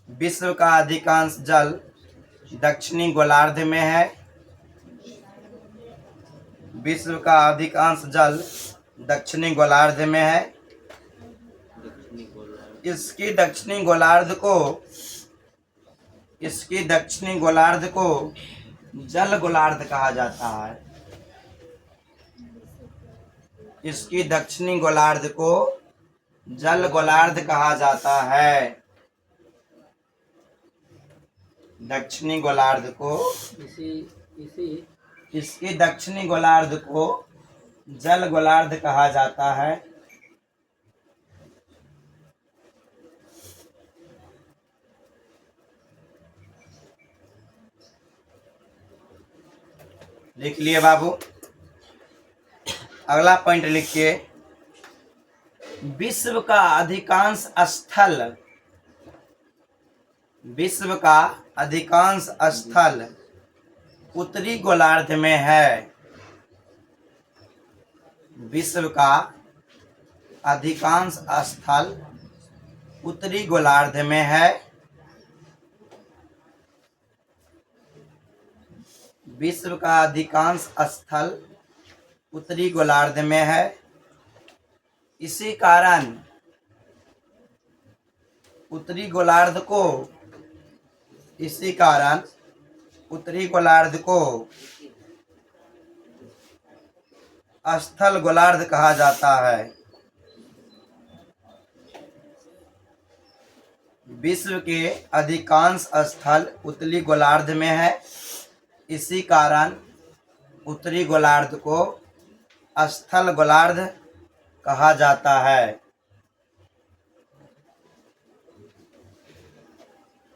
विश्व का अधिकांश जल दक्षिणी गोलार्ध में है। विश्व का अधिकांश जल दक्षिणी गोलार्ध में है। इसकी दक्षिणी गोलार्ध को जल गोलार्ध कहा जाता है। इसकी दक्षिणी गोलार्ध को जल गोलार्ध कहा जाता है। दक्षिणी गोलार्ध को इसकी दक्षिणी गोलार्ध को जल गोलार्ध कहा जाता है। लिख लिए बाबू। अगला पॉइंट लिखिए, विश्व का अधिकांश स्थल उत्तरी गोलार्ध में है। विश्व का अधिकांश स्थल उत्तरी गोलार्ध में है। विश्व का अधिकांश स्थल उत्तरी गोलार्ध में है। इसी कारण उत्तरी गोलार्ध को स्थल गोलार्ध कहा जाता है। विश्व के अधिकांश स्थल उत्तरी गोलार्ध में है। इसी कारण उत्तरी गोलार्ध को स्थल गोलार्ध कहा जाता है।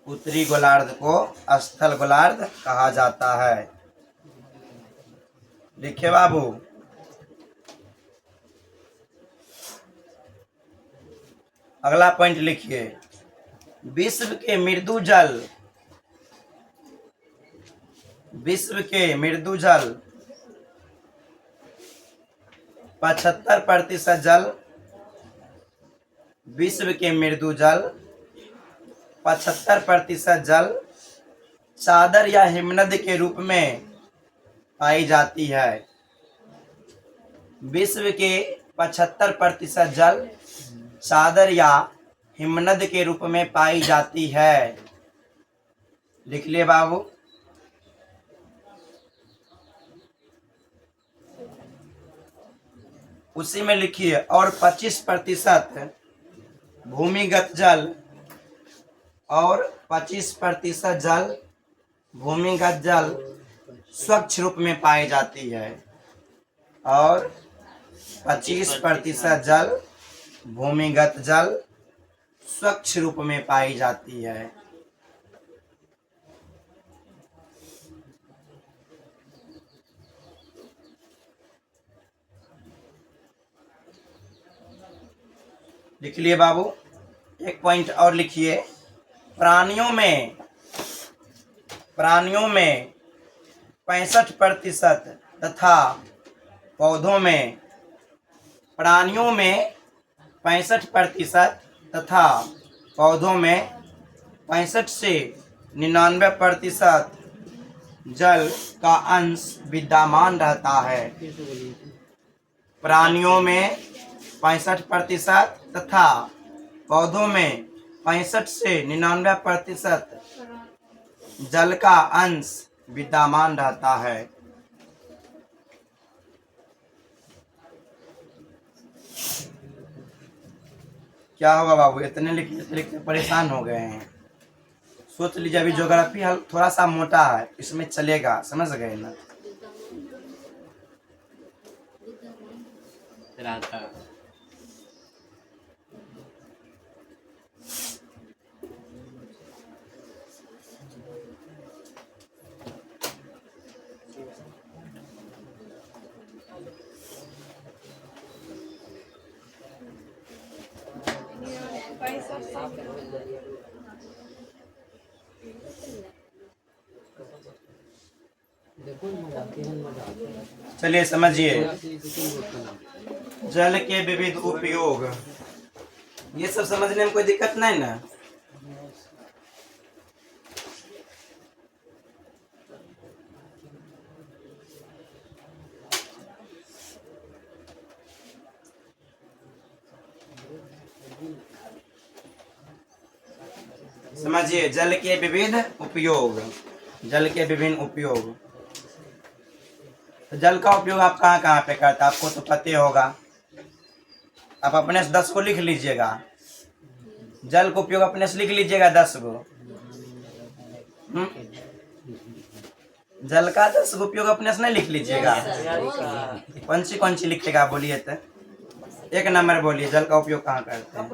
उत्तरी गोलार्ध को स्थल गोलार्ध कहा जाता है। लिखिए बाबू। अगला पॉइंट लिखिए, विश्व के मृदु जल 75% जल, विश्व के मृदु जल 75% जल चादर या हिमनद के रूप में पाई जाती है। विश्व के 75% जल चादर या हिमनद के रूप में पाई जाती है। लिख लिए बाबू। उसी में लिखिए, और 25% भूमिगत जल और 25% जल भूमिगत जल स्वच्छ रूप में पाई जाती है और 25% जल भूमिगत जल स्वच्छ रूप में पाई जाती है। लिख लिए बाबू। एक पॉइंट और लिखिए। प्राणियों में 65% तथा पौधों में 65% तथा पौधों में 65 से 99% जल का अंश विद्यमान रहता है। प्राणियों में 65% तथा पौधों में 65 से 99% जल का अंश विद्यमान रहता है। क्या होगा बाबू, इतने लिखते लिखते परेशान हो गए हैं। सोच लीजिए, अभी ज्योग्राफी थोड़ा सा मोटा है, इसमें चलेगा, समझ गए ना। चलिए समझिए, जल के विविध उपयोग, ये सब समझने में कोई दिक्कत नहीं ना। समझिए, जल के विविध उपयोग, जल के विभिन्न उपयोग। तो जल का उपयोग आप कहाँ कहाँ पे करते हैं, आपको तो पता ही होगा। आप अपने से 10 को लिख लीजिएगा, जल का उपयोग अपने से लिख लीजिएगा 10 को। जल का 10 को उपयोग अपने से नहीं लिख लीजिएगा। कौन सी लिखिएगा, बोलिए तो। 1 नंबर बोलिए, जल का उपयोग कहाँ करते हैं?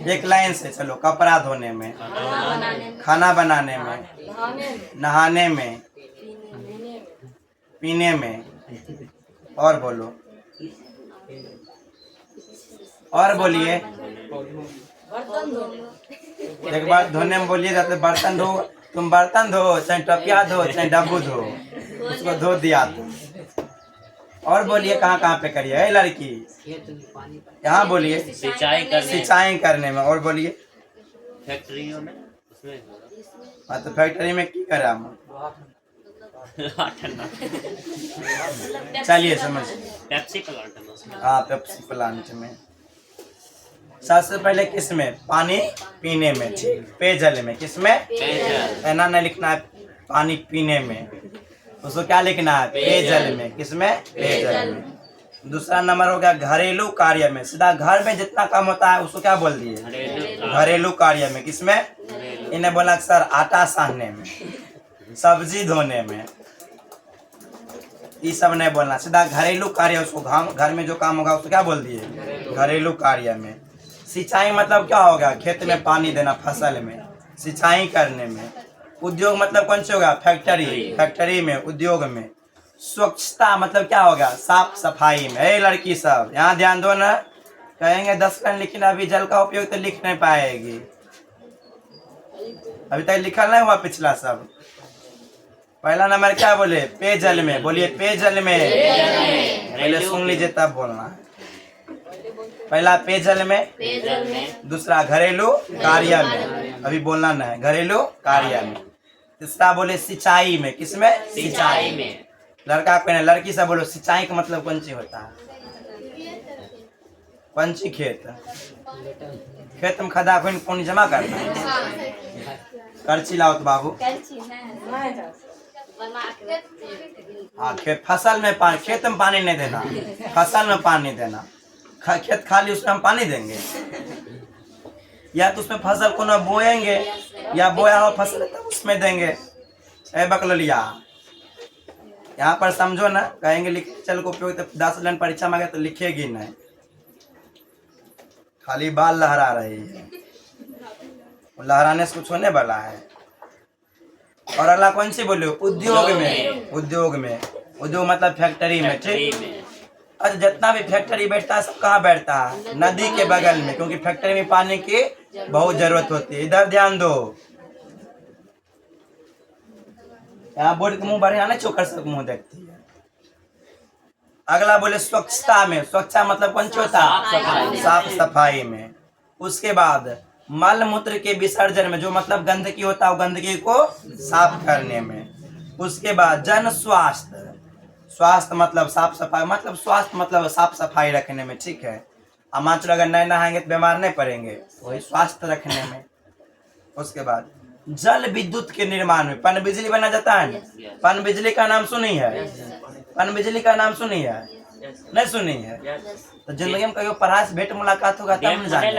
एक लाइन से चलो। कपड़ा धोने में, खाना बनाने में, नहाने में, पीने में, और बोलो, और बोलिए। एक बार धोने में बोलिए, जाते बर्तन धो, तुम बर्तन धो, चाहे टपिया धो, चाहे डब्बू धो, उसको धो दिया तुम। और बोलिए, कहाँ कहाँ पे करिए है लड़की? यहाँ बोलिए, सिंचाई करने में। और बोलिए, फैक्ट्रियों में, उसमें। हाँ, तो फैक्ट्री में की करा हम। चलिए समझ। पेप्सी प्लांट में। हाँ, पेप्सी प्लांट में। सबसे पहले किस में? पानी पीने में, ठीक। पेयजल में, किस में? ऐना नहीं लिखना है पानी पीने में, उसको क्या लिखना है? पेयजल में। किस में? पेयजल में। दूसरा नंबर हो गया घरेलू कार्य में। सीधा घर में जितना काम होता है उसको क्या बोल दिए? घरेलू कार्य में। किस में? इन्हें बोला सर आटा सानने में, सब्जी धोने में, ये सब नहीं बोलना। सीधा घरेलू कार्य, उसको घर में जो काम होगा उसको क्या बोल दिए? घरेलू कार्य में। सिंचाई मतलब क्या होगा? खेत में पानी देना, फसल में सिंचाई करने में। उद्योग मतलब कौन से होगा? फैक्ट्री में, उद्योग में। स्वच्छता मतलब क्या होगा? साफ सफाई में। ए लड़की सब यहाँ ध्यान दो ना, कहेंगे 10 लाइन लिखना, अभी जल का उपयोग तो लिख नहीं पाएगी, अभी तक लिखा नहीं हुआ पिछला सब। पहला नंबर क्या बोले? पेयजल में। बोलिए पेयजल में। पहले सुन लीजिए तब बोलना है। पहला पेयजल में, दूसरा घरेलू कार्य में, अभी बोलना नहीं है, घरेलू कार्य में। तीसरा बोले सिंचाई में। किस में? सिंचाई में। लड़का को, लड़की से बोलो सिंचाई का मतलब कौन सी होता है? कौन सी? खेत में खदा खोन पानी जमा करना है। करची लाओ तो बाबू। हाँ, खेत, फसल में पानी, खेत में पानी नहीं देना, फसल में पानी देना। खेत खाली, उसमें हम पानी देंगे, या तो उसमें फसल को न बोएंगे या बोया हो फसल तब उसमें देंगे। ए बकलोलिया, यहाँ पर समझो ना, कहेंगे लिख चल को उपयोग, तो 10 लाइन परीक्षा मांगे तो लिखेगी नहीं, खाली बाल लहरा रही है, लहराने से कुछ होने वाला है। और अगला कौन सी बोलो? उद्योग में। उद्योग में, उद्योग मतलब फैक्ट्री में, ठीक। अच्छा, जितना भी फैक्ट्री बैठता है सब कहाँ बैठता है? नदी के बगल में, क्योंकि फैक्ट्री में पानी की बहुत जरूरत होती है। इधर ध्यान दो, यहाँ बोर्ड के मुंह बढ़िया ना चोकर से मुंह देखती है। अगला बोले स्वच्छता में। स्वच्छता मतलब कौन सी होता है? साफ सफाई में। उसके बाद मल मूत्र के विसर्जन में, जो मतलब गंदगी होता है वो गंदगी को साफ करने में। उसके बाद जन स्वास्थ्य। स्वास्थ्य मतलब साफ सफाई, मतलब स्वास्थ्य मतलब साफ सफाई रखने में, ठीक है। अब मान चलो अगर नहीं नहाएंगे तो बीमार नहीं पड़ेंगे, वही स्वास्थ्य रखने में। उसके बाद जल विद्युत के निर्माण में। पन बिजली बना जाता है ना, पन बिजली का नाम सुनी है? पन बिजली का नाम सुनी है? नहीं सुनी है? तो जिंदगी में कहीं पढ़ाई से भेंट मुलाकात होगा तब न जाने।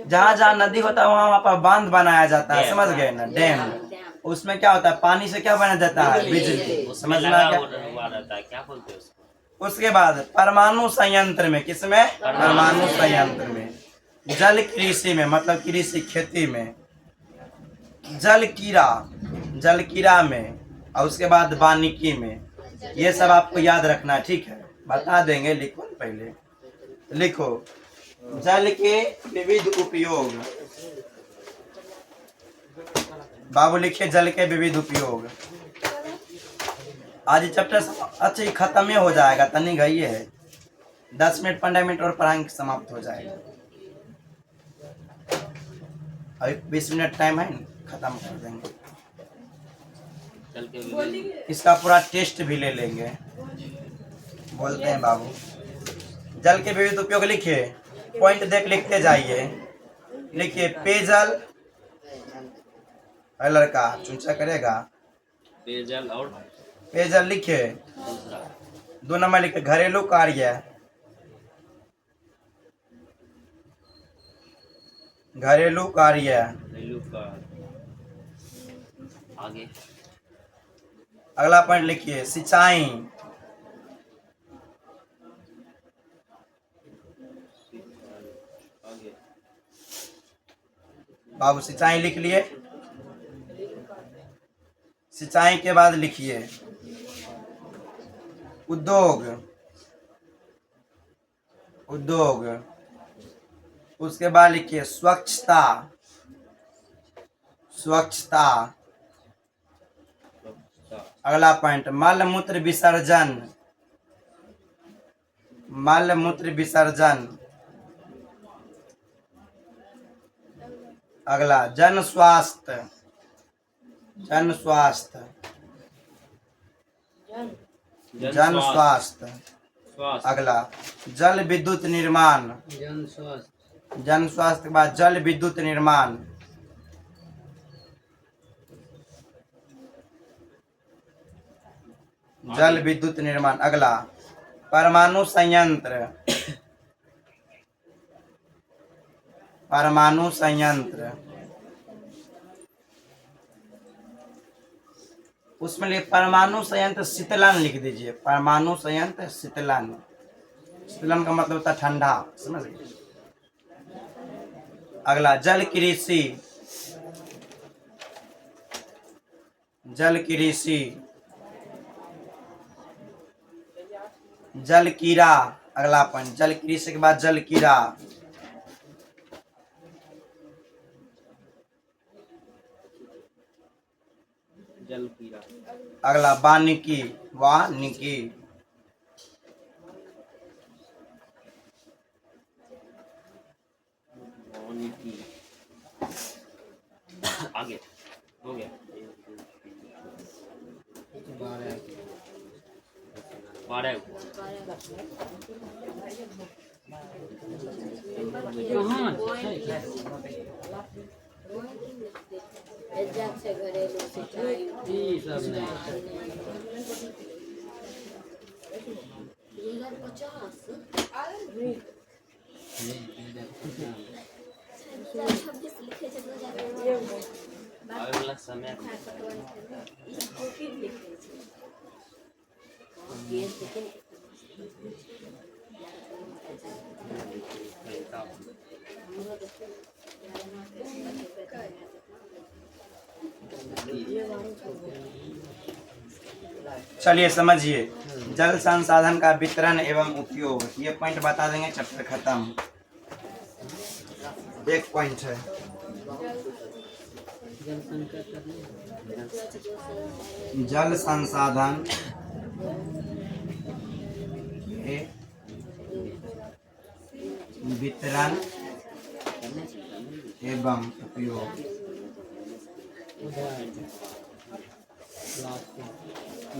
जहाँ जहाँ नदी होता है वहाँ वहाँ पर बांध बनाया जाता है, समझ गए ना? डैम। उसमें क्या होता है? पानी से क्या बना जाता है? बिजली। समझ में आ गया? क्या बोलते हैं उसको? उसके बाद परमाणु संयंत्र में। किसमें? परमाणु संयंत्र में। जल कृषि में, मतलब कृषि खेती में। जल कीड़ा, जल कीड़ा में। और उसके बाद वानिकी में। ये सब आपको याद रखना है, ठीक है? बता देंगे, लिखो पहले, लिखो। जल के विविध उपयोग। बाबू लिखिए जल के विविध उपयोग। आज चैप्टर अच्छा खत्म ही हो जाएगा, तनी गई है, 10 मिनट 15 मिनट और पढ़ाएंगे, समाप्त हो जाएगा। अभी 20 मिनट टाइम है, खत्म कर देंगे। इसका पूरा टेस्ट भी ले लेंगे। बोलते हैं बाबू, जल के विविध उपयोग लिखिए, पॉइंट देख लिखते जाइए। लिखिए पेयजल, लड़का चुनचा करेगा। पेयजल और पेयजल लिखिए। 2 नंबर लिखे घरेलू कार्य। घरेलू कार्य। आगे अगला पॉइंट लिखिए सिंचाई। बाबू सिंचाई लिख लिए। सिंचाई के बाद लिखिए उद्योग। उद्योग। उसके बाद लिखिए स्वच्छता। स्वच्छता। अगला पॉइंट मल मूत्र विसर्जन। मल मूत्र विसर्जन। अगला जन स्वास्थ्य। जन स्वास्थ्य। जन स्वास्थ्य। अगला जल विद्युत निर्माण। जन स्वास्थ्य के बाद जल विद्युत निर्माण। जल विद्युत निर्माण। अगला परमाणु संयंत्र। परमाणु संयंत्र। उसमें लिए परमाणु संयंत्र शीतलन लिख दीजिए। परमाणु संयंत्र शीतलन। शीतलन का मतलब होता है ठंडा, समझ गए? अगला जल कृषि। जल कृषि। जल कीड़ा। अगला पॉइंट जल कृषि के बाद जल कीड़ा। जल कीड़ा। अगला वानिकी। वानिकी। आगे हो गया। 12 घरेलू सिंचाई सब 50 लिखे चलिए समझिए, जल संसाधन का वितरण एवं उपयोग, ये पॉइंट बता देंगे, चैप्टर खत्म। एक पॉइंट है, जल संसाधन के वितरण एवं उपयोग।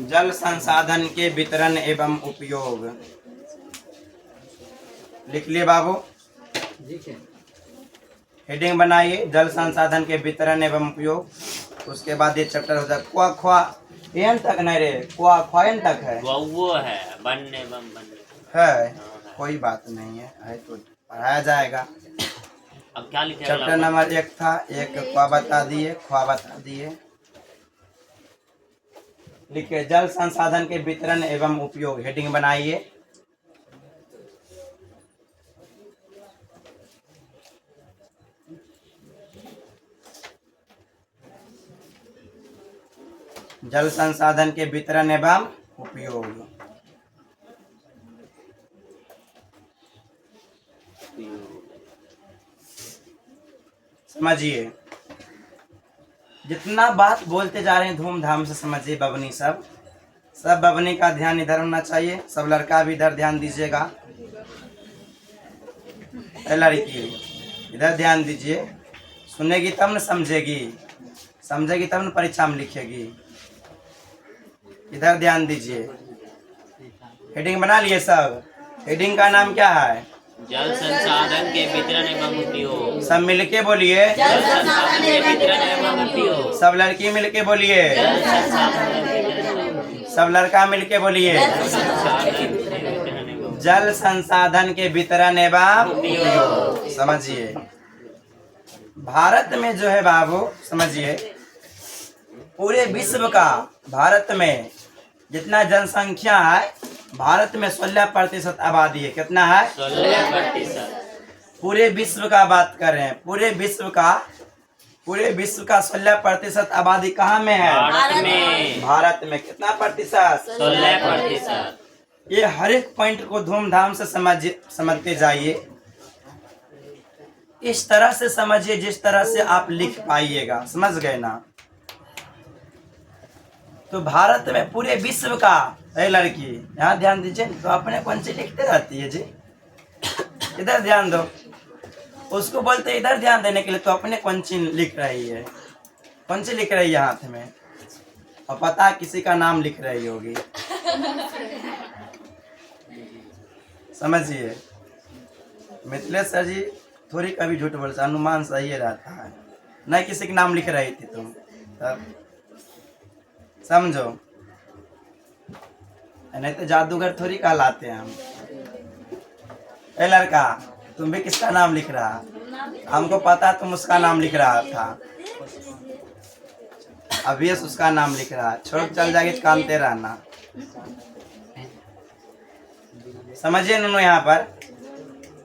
जल संसाधन के वितरण एवं उपयोग लिख लिए बाबू, हेडिंग बनाइए, जल संसाधन के वितरण एवं उपयोग। उसके बाद ये चैप्टर हो जाए क्वा ख्वा एन तक नहीं रे, क्वा ख्वान तक है, वो है बन एवं बन है कोई बात नहीं है तो पढ़ाया जाएगा। अब क्या लिखे? चैप्टर नंबर 1 था, एक क्वा बता दिए, ख्वा बता दिए। लिखिए, जल संसाधन के वितरण एवं उपयोग, हेडिंग बनाइए। जल संसाधन के वितरण एवं उपयोग। समझिए, जितना बात बोलते जा रहे हैं धूमधाम से समझिए बबनी सब बबनी का ध्यान इधर होना चाहिए, सब लड़का भी इधर ध्यान दीजिएगा। लड़की इधर ध्यान दीजिए, सुनेगी तब न समझेगी, समझेगी तब न परीक्षा में लिखेगी। इधर ध्यान दीजिए, हेडिंग बना लिए सब। हेडिंग का नाम क्या है? जल संसाधन के वितरण एवं उपयोग। सब मिलके बोलिए, जल संसाधन के वितरण एवं उपयोग। सब लड़की मिलके बोलिए, जल संसाधन के वितरण एवं सब लड़का मिलके बोलिए, जल संसाधन के वितरण एवं उपयोग। समझिए, भारत में जो है बाबू, समझिए पूरे विश्व का, भारत में जितना जनसंख्या है, भारत में 16% आबादी है। कितना है? 16%। पूरे विश्व का बात कर रहे हैं, पूरे विश्व का 16% आबादी कहाँ में है? भारत में। भारत में कितना प्रतिशत? 16%। ये हर एक पॉइंट को धूमधाम से समझते जाइए, इस तरह से समझिए जिस तरह से आप लिख पाइएगा। समझ गए ना? तो भारत में पूरे विश्व का, ए लड़की यहाँ ध्यान दीजिए, तो अपने कौन सी लिखते रहती है जी, इधर ध्यान दो। उसको बोलते इधर ध्यान देने के लिए, तो अपने कौन सी लिख रही है, कौन सी लिख रही है हाथ में, और पता किसी का नाम लिख रही होगी। समझिए, मिथिलेश सर जी थोड़ी कभी झूठ बोलते, अनुमान सही रहता है, नहीं किसी का नाम लिख रही थी तुम, तब समझो, नहीं तो जादूगर थोड़ी कहलाते हैं हम। ए लड़का, तुम भी किसका नाम लिख रहा? हमको पता तुम उसका नाम लिख रहा था, अभी उसका नाम लिख रहा, छोड़ चल जाएगी कानते रहना। समझिए नुनू, यहाँ पर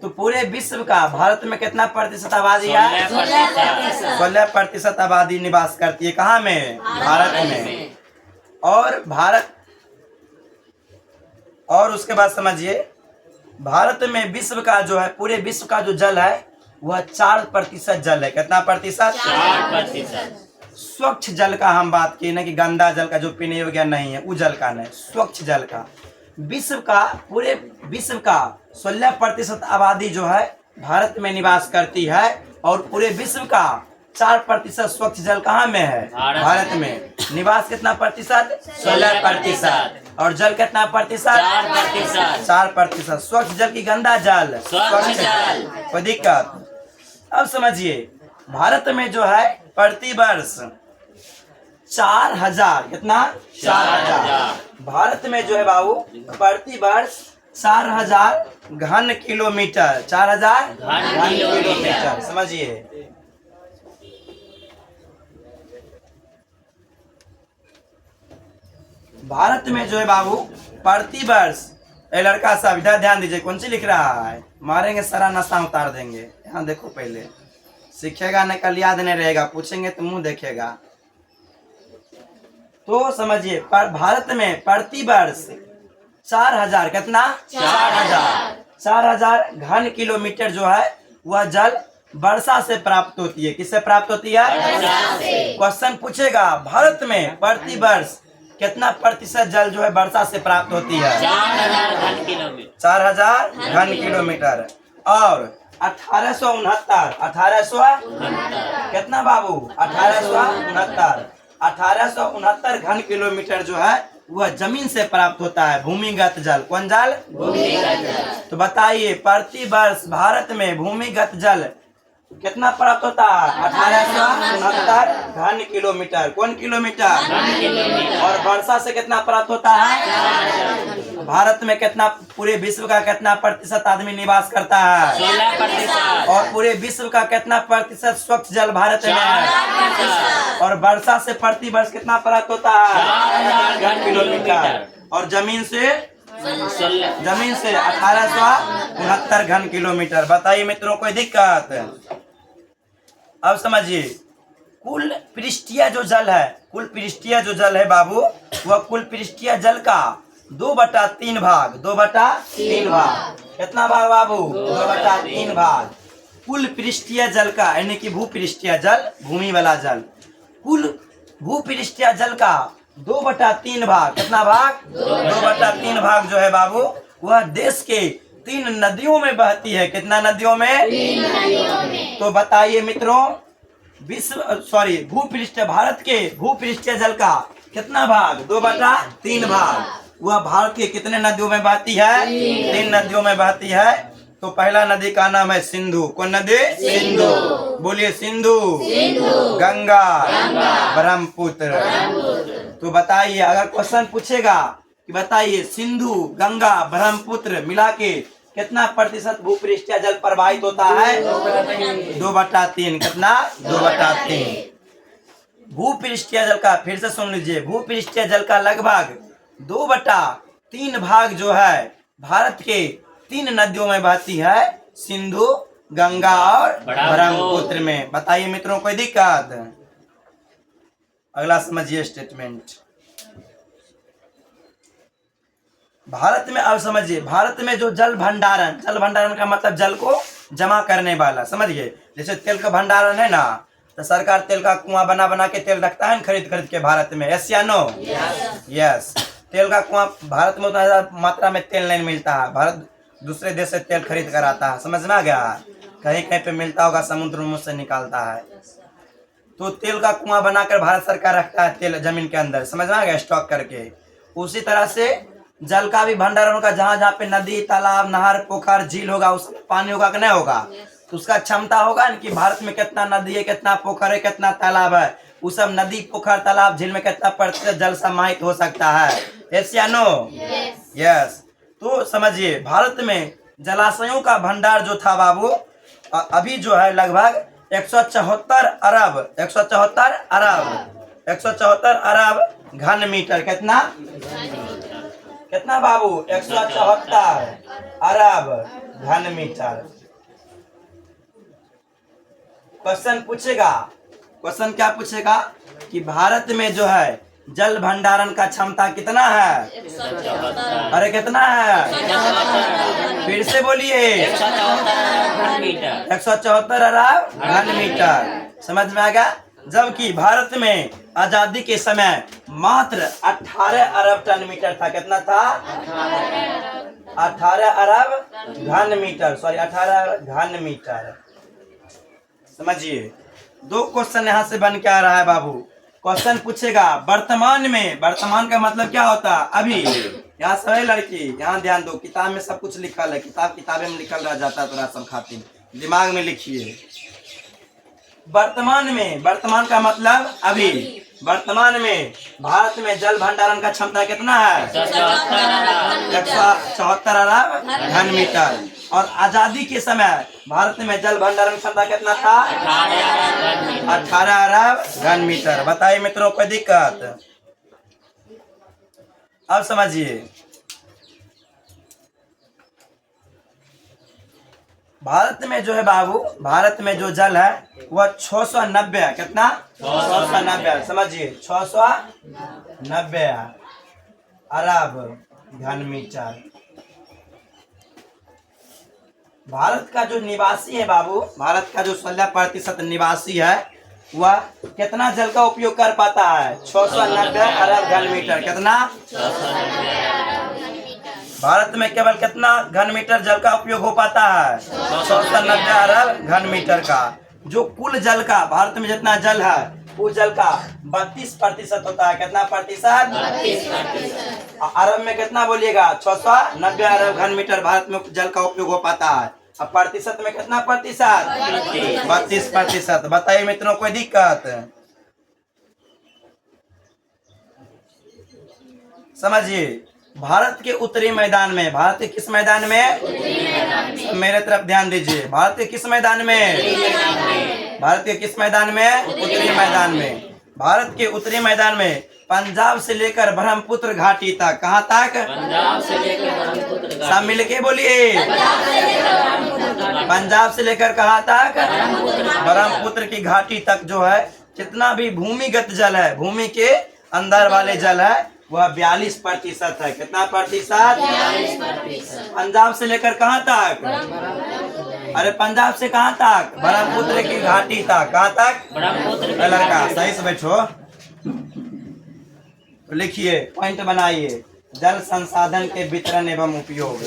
तो पूरे विश्व का, भारत में कितना प्रतिशत आबादी है? 16% आबादी निवास करती है। कहाँ में? भारत में। और उसके बाद समझिए, भारत में विश्व का जो है, पूरे विश्व का जो जल है वह 4% जल है। कितना प्रतिशत? 4%। स्वच्छ जल का हम बात किए ना, कि गंदा जल का जो पीने योग्य नहीं है, वो जल का नहीं, स्वच्छ जल का। विश्व का, पूरे विश्व का 16% आबादी जो है भारत में निवास करती है, और पूरे विश्व का 4% स्वच्छ जल कहाँ में है? भारत में। निवास कितना प्रतिशत? 16%। और जल कितना प्रतिशत? 4%। 4%। स्वच्छ जल की गंदा जल? स्वच्छ जल। कोई दिक्कत? अब समझिए, भारत में जो है प्रति वर्ष 4000, कितना? 4000। भारत में जो है बाबू प्रति वर्ष 4000 घन किलोमीटर, 4000 घन किलोमीटर। समझिए, भारत में जो है बाबू प्रति वर्ष, ये लड़का सब इधर ध्यान दीजिए, कौन सी लिख रहा है, मारेंगे सारा नशा उतार देंगे। यहाँ देखो, पहले सीखेगा न, कल याद नहीं रहेगा, पूछेंगे तो मुंह देखेगा। तो समझिए, भारत में प्रति वर्ष 4000, कितना, 4000 घन किलोमीटर जो है वह जल वर्षा से प्राप्त होती है। किससे प्राप्त होती है? क्वेश्चन पूछेगा, भारत में प्रति वर्ष कितना प्रतिशत जल जो है वर्षा से प्राप्त होती है? 4000 घन किलोमीटर। 4000 घन किलोमीटर। और 1869 कितना बाबू? 1869 घन किलोमीटर जो है वह जमीन से प्राप्त होता है, भूमिगत जल। कौन जल? भूमिगत जल। तो बताइए, प्रति वर्ष भारत में भूमिगत जल कितना प्राप्त होता है? 1869 घन किलोमीटर। कौन किलोमीटर? घन किलोमीटर। और वर्षा से कितना प्राप्त होता है? भारत में कितना, पूरे विश्व का कितना प्रतिशत आदमी निवास करता है? 16%। और पूरे विश्व का कितना प्रतिशत स्वच्छ जल भारत में है? और वर्षा से प्रति वर्ष कितना प्राप्त होता है? 4000 घन किलोमीटर। और जमीन से 1869 घन किलोमीटर। बताइए मित्रों, कोई दिक्कत? अब समझिए, कुल पृष्ठीय जो जल है, कुल पृष्ठीय जो जल है बाबू, वह कुल पृष्ठीय जल का 2/3 भाग, 2/3 भाग। कितना भाग बाबू? 2/3 भाग कुल पृष्ठीय जल का, यानी कि भूपृष्ठीय जल, भूमि वाला जल। कुल भूपृष्ठीय जल का 2/3 भाग, कितना भाग? 2/3 भाग जो है बाबू, वह देश के 3 नदियों में बहती है। कितना नदियों में? 3 नदियों में। तो बताइए मित्रों, भूपृष्ठ, भारत के भूपृष्ठीय जल का कितना भाग? 2/3 भाग। वह भारत के कितने नदियों में बहती है? 3 नदियों में बहती है। तो पहला नदी का नाम है सिंधु। कौन नदी? सिंधु। बोलिए, सिंधु, गंगा, ब्रह्मपुत्र। तो बताइए, अगर क्वेश्चन पूछेगा कि बताइए सिंधु, गंगा, ब्रह्मपुत्र मिला के कितना प्रतिशत भूपृष्ठीय जल प्रवाहित होता है? 2/3। कितना? 2/3। भूपृष्ठीय जल का, फिर से सुन लीजिए, भूपृष्ठीय जल का लगभग 2/3 भाग जो है भारत के 3 नदियों में बहती है, सिंधु, गंगा और ब्रह्मपुत्र में। बताइए मित्रों, कोई दिक्कत? अगला समझिए स्टेटमेंट। भारत में, अब समझिए, भारत में जो जल भंडारण का मतलब जल को जमा करने वाला, समझिए। जैसे तेल का भंडारण है ना, तो सरकार तेल का कुआं बना बना के तेल रखता है खरीद के भारत में। यस या नो? यस। तेल का कुआं, भारत में उतना ज्यादा मात्रा में तेल नहीं मिलता है, भारत दूसरे देश से तेल खरीद कर आता है। समझ में आ गया? कहीं कहीं पे मिलता होगा, समुद्र में से निकालता है। तो तेल का कुआं बनाकर भारत सरकार रखता है तेल जमीन के अंदर। समझ में आ गया? स्टॉक करके। उसी तरह से जल का भी भंडारण होगा, जहाँ जहाँ पे नदी, तालाब, नहर, पोखर, झील होगा, उसमें पानी होगा कि नहीं होगा? तो उसका क्षमता होगा कि भारत में कितना नदी है, कितना पोखर है, कितना तालाब है, वो सब नदी, पोखर, तालाब, झील में कितना प्रतिशत जल समाहित हो सकता है। यस या नो? यस। तो समझिए, भारत में जलाशयों का भंडार जो था बाबू, अभी जो है लगभग 174 अरब घन मीटर। कितना बाबू? 174 अरब घन मीटर। क्वेश्चन पूछेगा, क्वेश्चन क्या पूछेगा कि भारत में जो है जल भंडारण का क्षमता कितना है? 174। अरे कितना है? फिर से बोलिए। 174 अरब घन मीटर। समझ में आ गया? जबकि भारत में आजादी के समय मात्र 18 अरब टन मीटर था। कितना था? 18 अरब घन मीटर, 18 घन मीटर। समझिए, 2 क्वेश्चन यहाँ से बन के आ रहा है बाबू। क्वेश्चन पूछेगा वर्तमान में, वर्तमान का मतलब क्या होता है? अभी। यहाँ सभी लड़की यहाँ ध्यान दो, किताब में सब कुछ लिखल है, किताबें में लिखल रह जाता है, थोड़ा सब खातिर दिमाग में लिखिए। वर्तमान में, वर्तमान का मतलब अभी। वर्तमान में भारत में जल भंडारण का क्षमता कितना है? 174 अरब घन मीटर। और आजादी के समय भारत में जल भंडारण क्षमता कितना था? 18 अरब घन मीटर। बताइए मित्रों, कोई दिक्कत? अब समझिए, भारत में जो है बाबू, भारत में जो जल है वह 690 है। कितना? 690। समझिए, 690 अरब घन मीटर। भारत का जो निवासी है बाबू, भारत का जो 16% निवासी है वह कितना जल का उपयोग कर पाता है? 690 अरब घन मीटर। कितना? भारत में केवल कितना घन मीटर जल का उपयोग हो पाता है? 690 अरब घन मीटर का। जो कुल जल का भारत में जितना जल है वो जल का 32% होता है। कितना प्रतिशत? 32%। अरब में कितना बोलिएगा? 690 अरब घन मीटर भारत में जल का उपयोग हो पाता है। अब प्रतिशत में कितना प्रतिशत? 32%। बताइए मित्रों, कोई दिक्कत? समझिए, भारत के उत्तरी मैदान में, भारत के किस मैदान में? मेरे तरफ ध्यान दीजिए, भारत के किस मैदान में? भारत के किस मैदान में? उत्तरी मैदान में। भारत के उत्तरी मैदान में पंजाब से लेकर ब्रह्मपुत्र घाटी तक, कहाँ तक? पंजाब से लेकर ब्रह्मपुत्र घाटी। सब मिलके बोलिए, पंजाब से लेकर कहाँ तक? ब्रह्मपुत्र की घाटी तक जो है जितना भी भूमिगत जल है, भूमि के अंदर वाले जल है वह 42% है। कितना प्रतिशत? 42%। पंजाब से लेकर कहाँ तक? अरे पंजाब से कहाँ तक? ब्रह्मपुत्र की घाटी तक। कहाँ तक? ब्रह्मपुत्र। लड़का सही से बैठो, तो लिखिए, पॉइंट बनाइए, जल संसाधन के वितरण एवं उपयोग।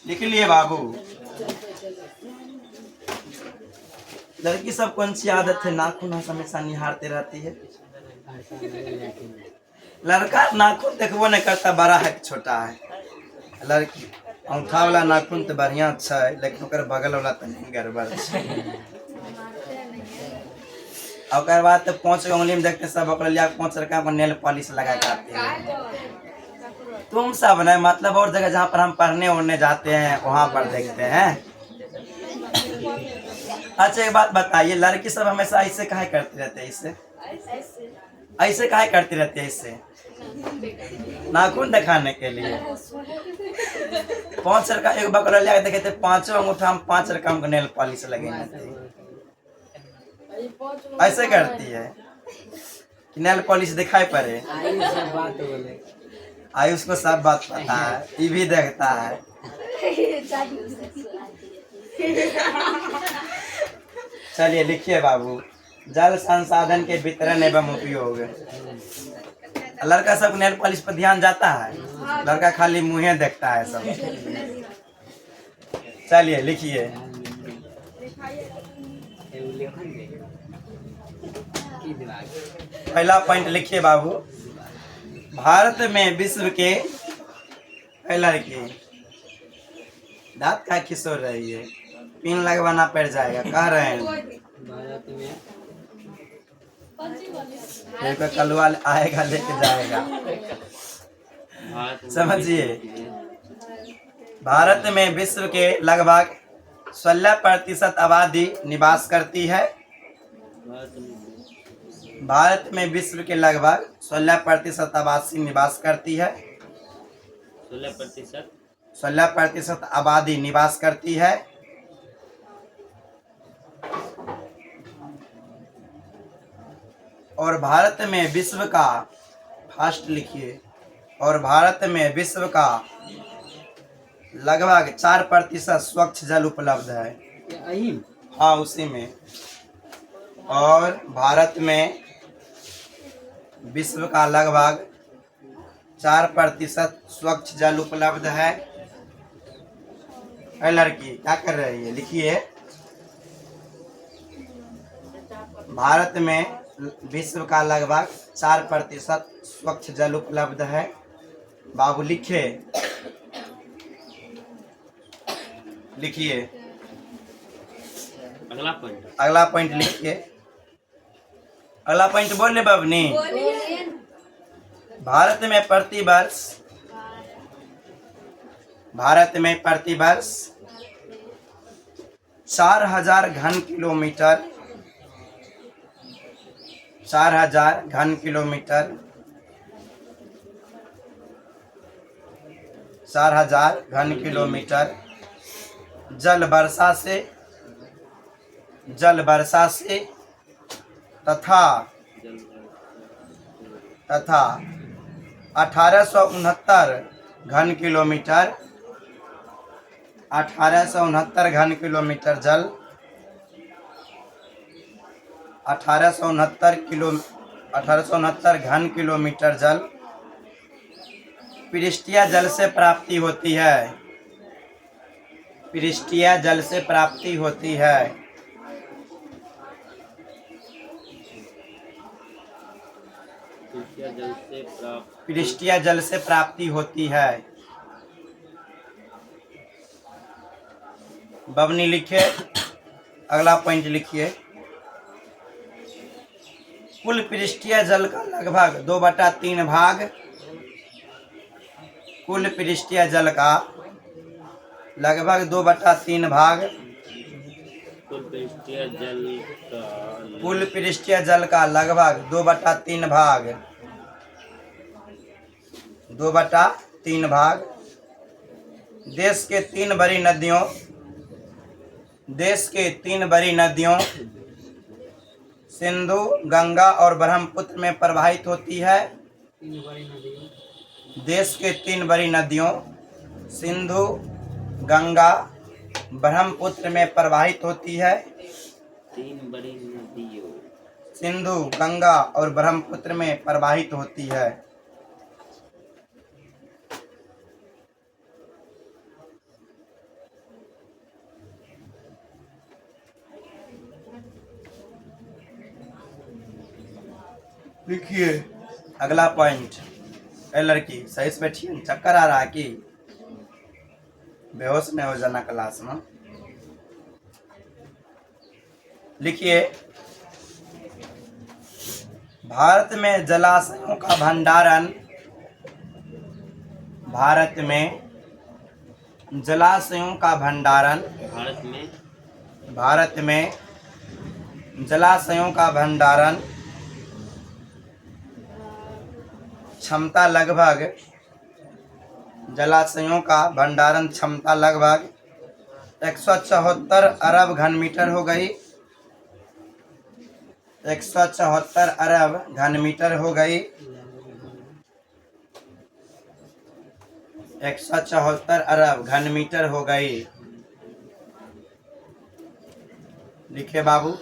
लिख लिए बाबू। लड़की सब कौन सी आदत है? नाखून हमेशा निहारते रहती है। लड़का नाखून देखबो नहीं करता, बड़ा है कि छोटा है। लड़की अंगूठा वाला नाखून तो बढ़िया अच्छा है, लेकिन ओकर बगल वाला तो नहीं, गड़बड़ है। और बाद तो 5 उंगली में देखते सब, 5 रकम का नेल पॉलिश लगा के आते हैं। तुम सब नहीं, मतलब और जगह जहाँ पर हम पढ़ने उड़ने जाते हैं वहाँ पर देखते हैं। अच्छा एक बात बताइए, लड़की सब हमेशा ऐसे काहे करती रहती है? इससे ऐसे काहे करती रहती है? इससे नाखून दिखाने के लिए। 5 रकम एक बकरा लिया देखे थे, 5 अंगूठा हम 5 रकम का नेल पॉलिश लगे थे। ऐसे करती है कि नेल पॉलिश दिखाई पड़े। आयुष को सब बात पता है, ये भी देखता है। चलिए लिखिए बाबू, जल संसाधन के वितरण एवं उपयोग। लड़का सब नेल पॉलिश पर ध्यान जाता है, लड़का खाली मुँहे देखता है सब। चलिए लिखिए, पहला पॉइंट लिखिए बाबू, भारत में विश्व के लड़की दांत का किशोर रही है, पिन लगवाना पड़ जाएगा, कह रहे हैं। भारत में कलवा आएगा लेके जाएगा। समझिए, भारत में विश्व के लगभग 16% आबादी निवास करती है। भारत में विश्व के लगभग 16% आबादी निवास करती है। 16% आबादी निवास करती है। और भारत में विश्व का, फास्ट लिखिए, और भारत में विश्व का लगभग 4% स्वच्छ जल उपलब्ध है। हाँ उसी में। और भारत में विश्व का लगभग 4% स्वच्छ जल उपलब्ध है। लड़की क्या कर रही है? लिखिए, भारत में विश्व का लगभग 4% स्वच्छ जल उपलब्ध है। बाबू लिखे, लिखिए अगला पॉइंट लिखिए। अगला पॉइंट बोले बबनी। भारत में प्रति वर्ष 4000 घन किलोमीटर 4000 घन किलोमीटर 4000 घन किलोमीटर। जल वर्षा से तथा 1869 घन किलोमीटर। 1869 घन किलोमीटर जल। 1869 घन किलोमीटर जल पृष्ठीय जल से प्राप्ति होती है। पृष्ठीय जल से प्राप्ति होती है। पृष्ठीय जल से प्राप्ति होती है। बबनी लिखिए, अगला पॉइंट लिखिए। कुल पृष्ठीय जल का लगभग 2/3 भाग। कुल पृष्ठीय जल का लगभग 2/3 भाग। कुल पृष्ठीय जल का लगभग 2/3 भाग। 2/3 भाग देश के 3 बड़ी नदियों सिंधु, गंगा और ब्रह्मपुत्र में प्रवाहित होती है। देश के 3 बड़ी नदियों सिंधु, गंगा, ब्रह्मपुत्र में प्रवाहित होती है। 3 बड़ी नदियों सिंधु, गंगा और ब्रह्मपुत्र में प्रवाहित होती है। देखिए अगला पॉइंट। ए लड़की सही से बैठिए, चक्कर आ रहा है कि बेहोश नहीं हो जाना क्लास में। लिखिए भारत में जलाशयों का भंडारण। भारत में जलाशयों का भंडारण। भारत में जलाशयों का भंडारण क्षमता लगभग। जलाशयों का भंडारण क्षमता लगभग 174 अरब घन मीटर हो गई। 174 अरब घन मीटर हो गई। 174 अरब घन मीटर हो गई। लिखिए बाबू,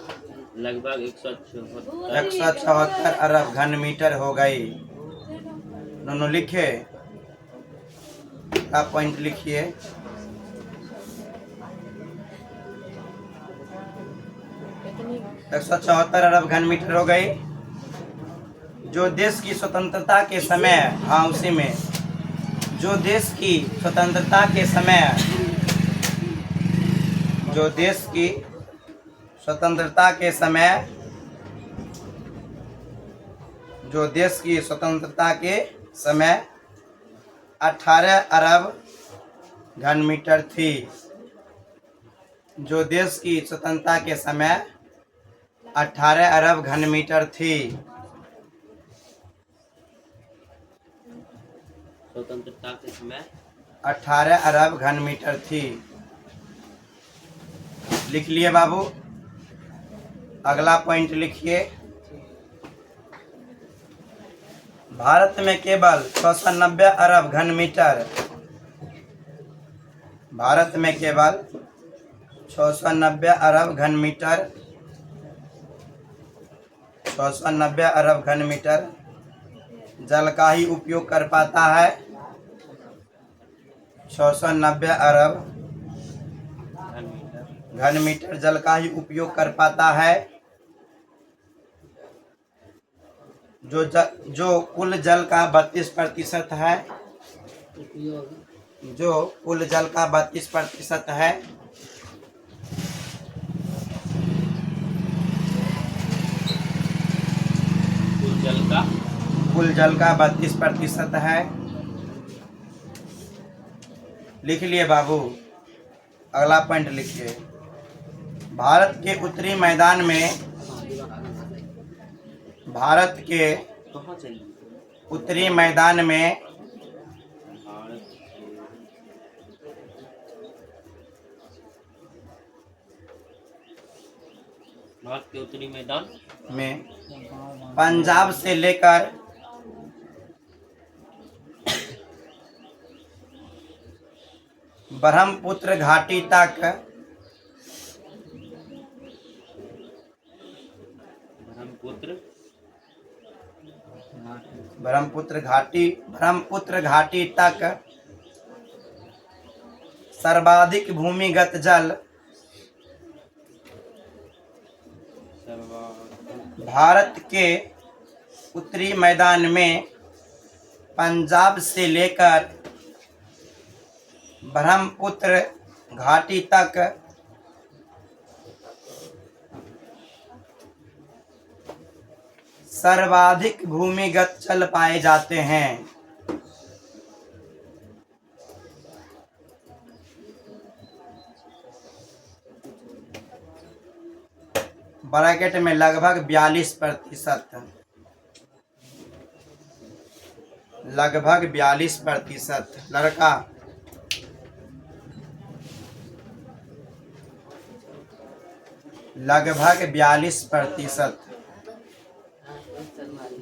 लगभग 174 अरब घन मीटर हो गई। दोनों लिखे, का पॉइंट लिखिए। एक 174 अरब घन मीटर हो गई। जो देश की स्वतंत्रता के समय, हाँ उसी में, जो देश की स्वतंत्रता के समय, जो देश की स्वतंत्रता के समय, जो देश की स्वतंत्रता के समय 18 अरब घन मीटर थी। जो देश की स्वतंत्रता के समय 18 अरब घन मीटर थी। स्वतंत्रता के समय 18 अरब घन मीटर थी। लिख लिए बाबू। अगला पॉइंट लिखिए। भारत में केवल 690 अरब घन मीटर। भारत में केवल 690 अरब घन मीटर। 690 अरब घन मीटर जल का ही उपयोग कर पाता है। 690 अरब घन मीटर जल का ही उपयोग कर पाता है। जो कुल जल का 32% है। जो कुल जल का 32% है। कुल जल का 32% है। लिख लिए बाबू। अगला पॉइंट लिखिए। भारत के उत्तरी मैदान में, भारत के उत्तरी मैदान में भारत के उत्तरी मैदान में पंजाब से लेकर ब्रह्मपुत्र घाटी तक ब्रह्मपुत्र घाटी तक सर्वाधिक भूमिगत जल भारत के उत्तरी मैदान में पंजाब से लेकर ब्रह्मपुत्र घाटी तक सर्वाधिक भूमिगत जल पाए जाते हैं। ब्रैकेट में लगभग 42%, लगभग 42% लड़का, लगभग 42%।